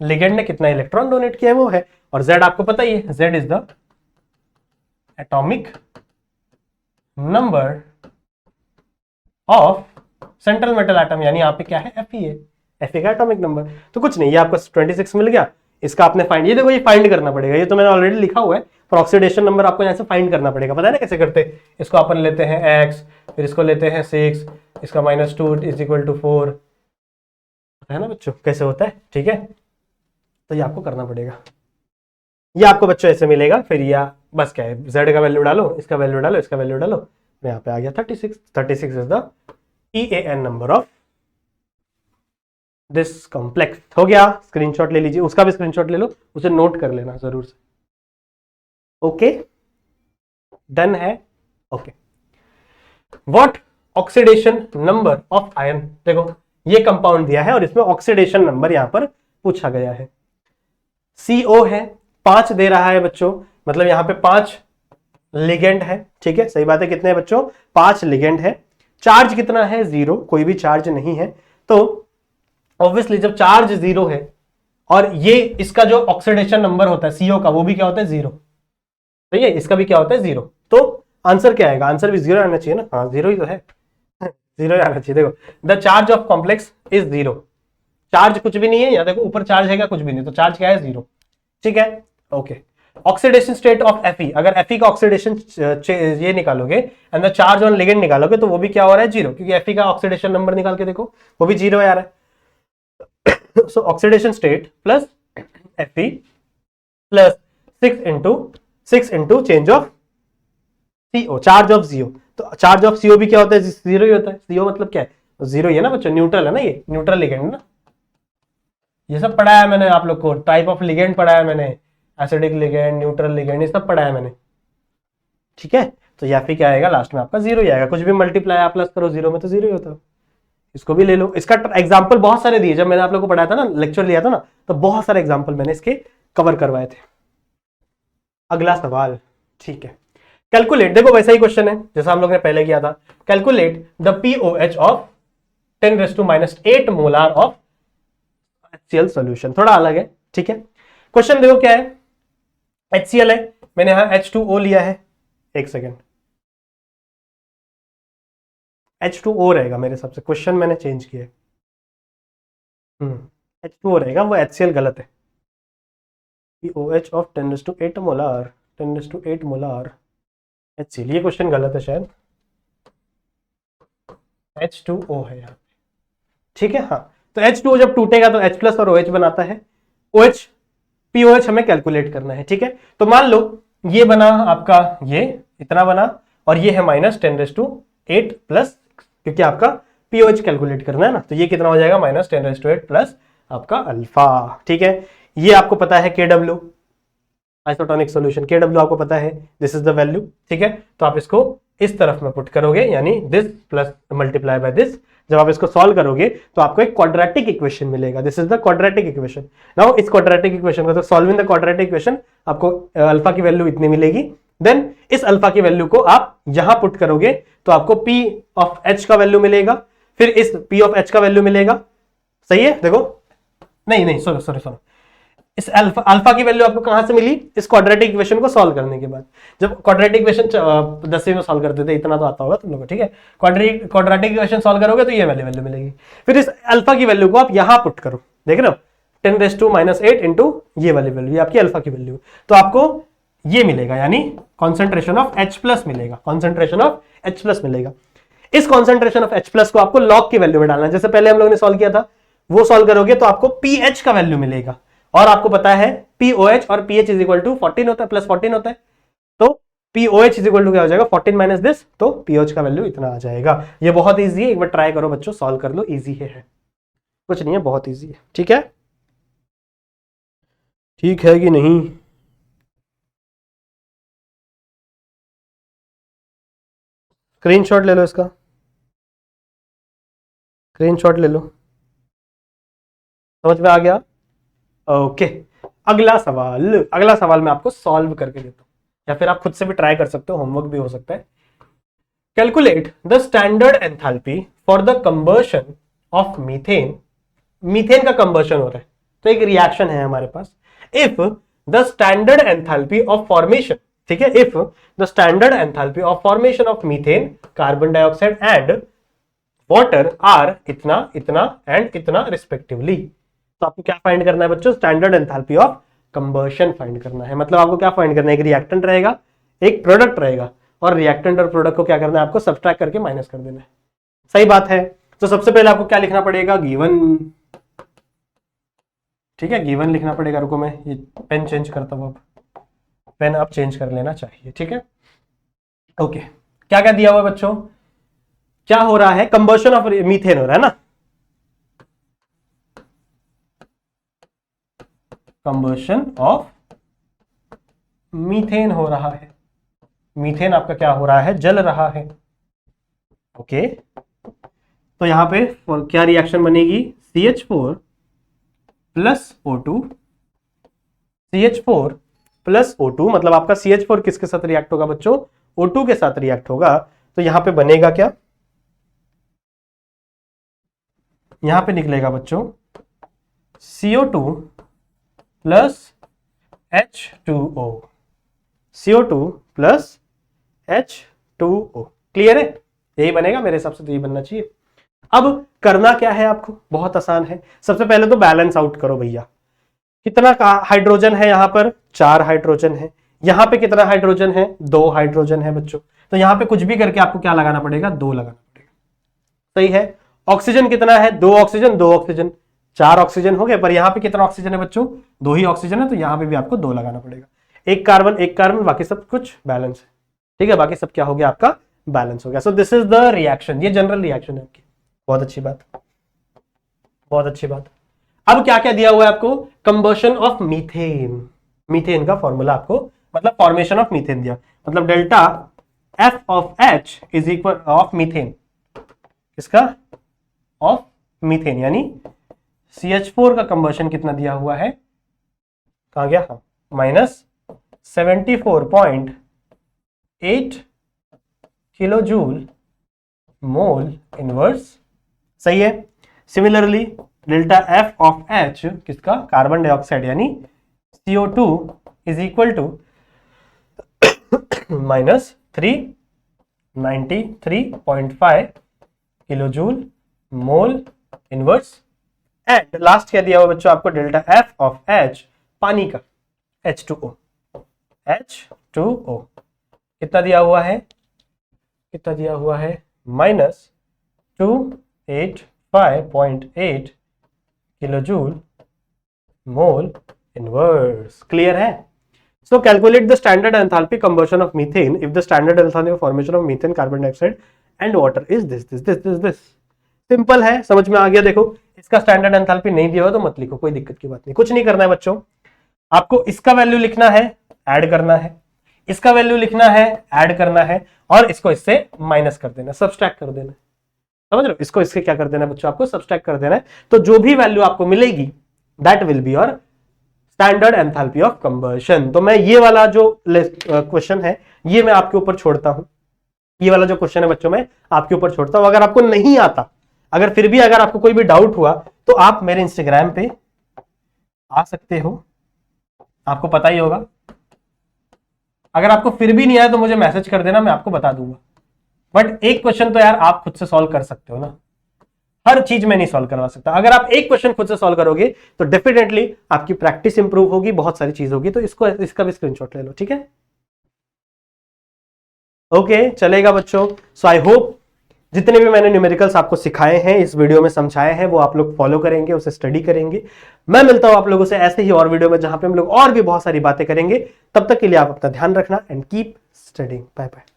Ligand ने कितना इलेक्ट्रॉन डोनेट किया है वो है, और Z आपको पता ही है, Z is the atomic number of central metal atom, यानी यहाँ पे क्या है? Fe का एटॉमिक नंबर। तो कुछ नहीं, ये आपको 26 मिल गया। इसका आपने फाइंड, ये देखो ये फाइंड करना पड़ेगा, ये तो मैंने ऑलरेडी लिखा हुआ है, पर ऑक्सीडेशन नंबर आपको यहाँ से फाइंड करना पड़ेगा। पता है ना कैसे करते? इसको अपन लेते हैं x, फिर इसको लेते हैं 6, इसका -2 इज इक्वल टू 4। पता है ना बच्चों कैसे होता है? ठीक है, तो ये आपको करना पड़ेगा। ये आपको बच्चों ऐसे मिलेगा, फिर या बस क्या है, Z का वैल्यू डालो, इसका वैल्यू डालो, इसका वैल्यू डालो, यहाँ पे आ गया 36। 36 is the EAN number of this complex. हो गया, स्क्रीनशॉट ले लीजिए, उसका भी स्क्रीनशॉट ले लो, उसे नोट कर लेना जरूर से। ओके, डन है। Okay, what oxidation number of ion. देखो ये कंपाउंड दिया है और इसमें ऑक्सीडेशन नंबर यहां पर पूछा गया है। CO है, 5 दे रहा है बच्चों, मतलब यहां पे 5 लिगेंड है। ठीक है, सही बात है। कितने हैं बच्चों? 5 लिगेंड है। चार्ज कितना है? 0, कोई भी चार्ज नहीं है। तो ऑब्वियसली जब चार्ज 0 है, और ये इसका जो ऑक्सीडेशन नंबर होता है CO का, वो भी क्या होता है? 0। सही है, इसका भी क्या होता है? 0। तो आंसर क्या आएगा? आंसर भी 0 आना चाहिए ना। हाँ 0 ही तो है, 0 ही आना चाहिए। देखो, the charge of complex is 0। Charge कुछ भी नहीं है, या देखो ऊपर चार्ज है क्या? कुछ भी नहीं, तो चार्ज क्या है? 0। ठीक है, okay. Oxidation state of Fe, अगर Fe का ऑक्सीडेशन ये निकालोगे and the charge on ligand निकालोगे, तो वो भी क्या हो रहा है? 0, क्योंकि Fe का ऑक्सीडेशन नंबर निकाल के देखो, वो भी 0 आ रहा है। सो oxidation state plus Fe plus 6 into change of CO, charge of CO। तो चार्ज ऑफ CO भी क्या होता है? 0 ही होता है। CO मतलब क्या है? 0 ही है ना बच्चों, न्यूट्रल है ना, ये न्यूट्रल लिगेंड ना। ये सब पढ़ाया है मैंने आप लोग को, टाइप ऑफ लिगेंड पढ़ाया है मैंने, एसिडिक लिगेंड, न्यूट्रल लिगेंड, ये सब पढ़ाया है मैंने। ठीक है, तो या फिर क्या आएगा? लास्ट में आपका 0 ही आएगा। कुछ भी मल्टीप्लाई आप प्लस करो 0 में तो 0 ही होता है। इसको भी ले लो। इसका एग्जाम्पल बहुत सारे दिए, जब मैंने आप लोग को पढ़ाया था ना, लेक्चर लिया था ना, तो बहुत सारे एग्जाम्पल मैंने इसके कवर करवाए थे। अगला सवाल, ठीक है। कैलकुलेट, देखो वैसा ही क्वेश्चन है जैसा हम लोग ने पहले किया था। Calculate the POH of 10⁻⁸ molar of HCl solution. थोड़ा अलग है, ठीक है। क्वेश्चन देखो क्या है, HCl है, मैंने यहां H2O लिया है। एक सेकेंड, H2O रहेगा मेरे हिसाब से, क्वेश्चन मैंने चेंज किया है। H2O रहेगा, वो HCl गलत है। POH of 10⁸ molar, 10⁸ molar HCl। ये क्वेश्चन गलत है शायद, H2O है यहाँ पे, ठीक है। हाँ, तो H2O जब टूटेगा तो H प्लस और OH बनाता है। OH POH हमें कैलकुलेट करना है, ठीक है। तो मान लो ये बना आपका, ये इतना बना, और ये है -10⁸ प्लस, क्योंकि आपका POH कैलकुलेट करना है ना, तो ये कितना हो जाएगा -10⁸ प्लस आपका अल्फा, ठीक है। ये आपको पता है KW, आइसोटोनिक सॉल्यूशन, KW आपको पता है, दिस इज द वैल्यू, ठीक है। तो आप इसको इस तरफ में पुट करोगे, यानी this plus multiply by this. जब आप इसको सॉल्व करोगे तो आपको एक क्वाड्रेटिक इक्वेशन मिलेगा, this is the quadratic equation. Now इस क्वाड्रेटिक इक्वेशन को, तो सॉल्विंग द क्वाड्रेटिक इक्वेशन, आपको अल्फा की वैल्यू इतनी मिलेगी। देन इस अल्फा की वैल्यू को आप यहां पुट करोगे तो आपको P ऑफ H का वैल्यू मिलेगा, फिर इस P ऑफ H का वैल्यू मिलेगा, सही है। देखो, नहीं सॉरी, इस अल्फा की वैल्यू आपको कहां से मिली, इस क्वाड्रेटिक इक्वेशन को सॉल्व करने के बाद। जब क्वाड्रेटिक इक्वेशन 10वीं में सॉल्व करते थे, इतना तो आता होगा तुम लोगों को, ठीक है। क्वाड्रेटिक इक्वेशन सॉल्व करोगे तो ये वैल्यू मिलेगी, फिर इस अल्फा की वैल्यू को आप यहां पुट करो, देख रहे हो, 10⁻⁸ इंटू ये वाली वैल्यू, ये आपकी अल्फा की वैल्यू, तो आपको ये मिलेगा, यानी कॉन्सेंट्रेशन ऑफ H प्लस मिलेगा, कॉन्सेंट्रेशन ऑफ H प्लस मिलेगा। इस कॉन्सेंट्रेशन ऑफ H प्लस को आपको लॉग की वैल्यू में डालना है, जैसे पहले हम लोगों ने सॉल्व किया था, वो सॉल्व करोगे तो आपको PH का वैल्यू मिलेगा, और आपको पता है POH और PH इज इक्वल टू 14 होता है, +14 होता है, तो POH इज इक्वल टू क्या हो जाएगा, 14 माइनस दिस, तो POH का वैल्यू इतना आ जाएगा। ये बहुत ईजी है, एक बार ट्राई करो बच्चों, सॉल्व कर लो, ईजी है, कुछ नहीं है, बहुत ईजी है, ठीक है। ठीक है कि नहीं? स्क्रीनशॉट ले लो इसका, स्क्रीनशॉट ले लो, समझ में आ गया? ओके, अगला सवाल मैं आपको सॉल्व करके देता हूं, या फिर आप खुद से भी ट्राई कर सकते हो, होमवर्क भी हो सकता है। Calculate the standard enthalpy for the combustion of methane. Methane का कंबर्शन हो रहा है, तो एक रिएक्शन है हमारे पास। If the standard enthalpy of formation, ठीक है, if the standard enthalpy of formation of methane, carbon dioxide and water are इतना इतना एंड इतना रिस्पेक्टिवली। तो आपको क्या फाइंड करना है बच्चों, standard enthalpy of combustion find करना है। मतलब आपको क्या फाइंड करना है, एक रिएक्टेंट रहेगा, एक प्रोडक्ट रहेगा, और रिएक्टेंट और प्रोडक्ट को क्या करना है, आपको सब्ट्रैक्ट करके माइनस कर देना है, सही बात है। तो सबसे पहले आपको क्या लिखना पड़ेगा, गिवन, ठीक है, गिवन लिखना पड़ेगा। रुको मैं ये पेन चेंज करता हूं, अब पेन अब चेंज कर लेना चाहिए, ठीक है। ओके, क्या क्या दिया हुआ है बच्चों, क्या हो रहा है, कंबर्शन ऑफ मीथेन हो रहा है ना, कंबर्शन ऑफ मीथेन हो रहा है, मीथेन आपका क्या हो रहा है, जल रहा है। ओके, तो यहां पे क्या रिएक्शन बनेगी, CH4 plus O2, CH4 plus O2, मतलब आपका CH4 किसके साथ रिएक्ट होगा बच्चों, O2 के साथ रिएक्ट होगा। तो यहां पे बनेगा क्या, यहां पे निकलेगा बच्चों CO2 plus H2O, CO2 plus H2O, clear है, यही बनेगा मेरे हिसाब से, तो यही बनना चाहिए। अब करना क्या है आपको, बहुत आसान है। सबसे पहले तो बैलेंस आउट करो भैया, कितना हाइड्रोजन है, यहां पर 4 हाइड्रोजन है, यहां पे कितना हाइड्रोजन है, 2 हाइड्रोजन है बच्चों। तो यहां पे कुछ भी करके आपको क्या लगाना पड़ेगा, 2 लगाना पड़ेगा, सही है। ऑक्सीजन कितना है, 2 ऑक्सीजन, 2 ऑक्सीजन, 4 ऑक्सीजन हो गए, पर यहां पे कितना ऑक्सीजन है बच्चों, 2 ही ऑक्सीजन है, तो यहां पे भी आपको 2 लगाना पड़ेगा। एक कार्बन, बाकी सब कुछ बैलेंस है, ठीक है, बाकी सब क्या हो गया आपका, बैलेंस हो गया। सो दिस इज द रिएक्शन, ये जनरल रिएक्शन है आपकी, बहुत अच्छी बात, बहुत अच्छी बात। अब क्या क्या दिया हुआ है आपको, कंबर्शन ऑफ मीथेन, मीथेन का फॉर्मूला आपको, मतलब फॉर्मेशन ऑफ मीथेन दिया, मतलब delta F of H is equal of methane, इसका ऑफ मीथेन, यानी CH4 का कंबर्शन कितना दिया हुआ है, कहां गया, हाँ, -74.8 किलो जूल मोल इनवर्स, सही है। Similarly delta F of H किसका, कार्बन डाइऑक्साइड, यानी CO2 is equal to -393.5 kilo joule mole inverse. And last क्या दिया हुआ बच्चों आपको, डेल्टा F ऑफ H पानी का, H2O, H2O कितना दिया हुआ है, कितना दिया हुआ है, -285.8 किलोजूल मोल इनवर्स। क्लियर है? So calculate the standard enthalpy combustion of methane if the standard enthalpy of formation of methane, carbon dioxide and water is this. Simple है, समझ में आ गया। देखो इसका स्टैंडर्ड एंथैल्पी नहीं दिया हो तो मत लिखो, कोई दिक्कत की बात नहीं, कुछ नहीं करना है बच्चों। आपको इसका वैल्यू लिखना है, ऐड करना है, इसका वैल्यू लिखना है, ऐड करना है, और इसको इससे माइनस कर देना, सब्सट्रैक्ट कर देना। समझ रहे हो? इसको इसके क्या कर देना बच्चों, आपको सब्सट्रैक्ट कर देना है। तो जो भी वैल्यू आपको मिलेगी that will be your standard enthalpy of combustion. तो मैं ये वाला जो क्वेश्चन है ये मैं आपके ऊपर छोड़ता हूं, ये वाला जो क्वेश्चन है बच्चों मैं आपके ऊपर छोड़ता हूं। अगर आपको नहीं आता, अगर फिर भी अगर आपको कोई भी डाउट हुआ तो आप मेरे इंस्टाग्राम पे आ सकते हो, आपको पता ही होगा। अगर आपको फिर भी नहीं आया तो मुझे मैसेज कर देना, मैं आपको बता दूंगा। बट एक क्वेश्चन तो यार आप खुद से सॉल्व कर सकते हो ना, हर चीज में नहीं सॉल्व करवा सकता। अगर आप एक क्वेश्चन खुद से सॉल्व करोगे तो डेफिनेटली आपकी प्रैक्टिस इंप्रूव होगी, बहुत सारी चीज होगी। तो इसको इसका भी स्क्रीनशॉट ले लो, ठीक है? ओके, चलेगा बच्चों। सो आई होप जितने भी मैंने न्यूमेरिकल्स आपको सिखाए हैं, इस वीडियो में समझाए हैं, वो आप लोग फॉलो करेंगे, उसे स्टडी करेंगे। मैं मिलता हूं आप लोगों से ऐसे ही और वीडियो में जहां पे हम लोग और भी बहुत सारी बातें करेंगे। तब तक के लिए आप अपना ध्यान रखना and keep studying. Bye bye.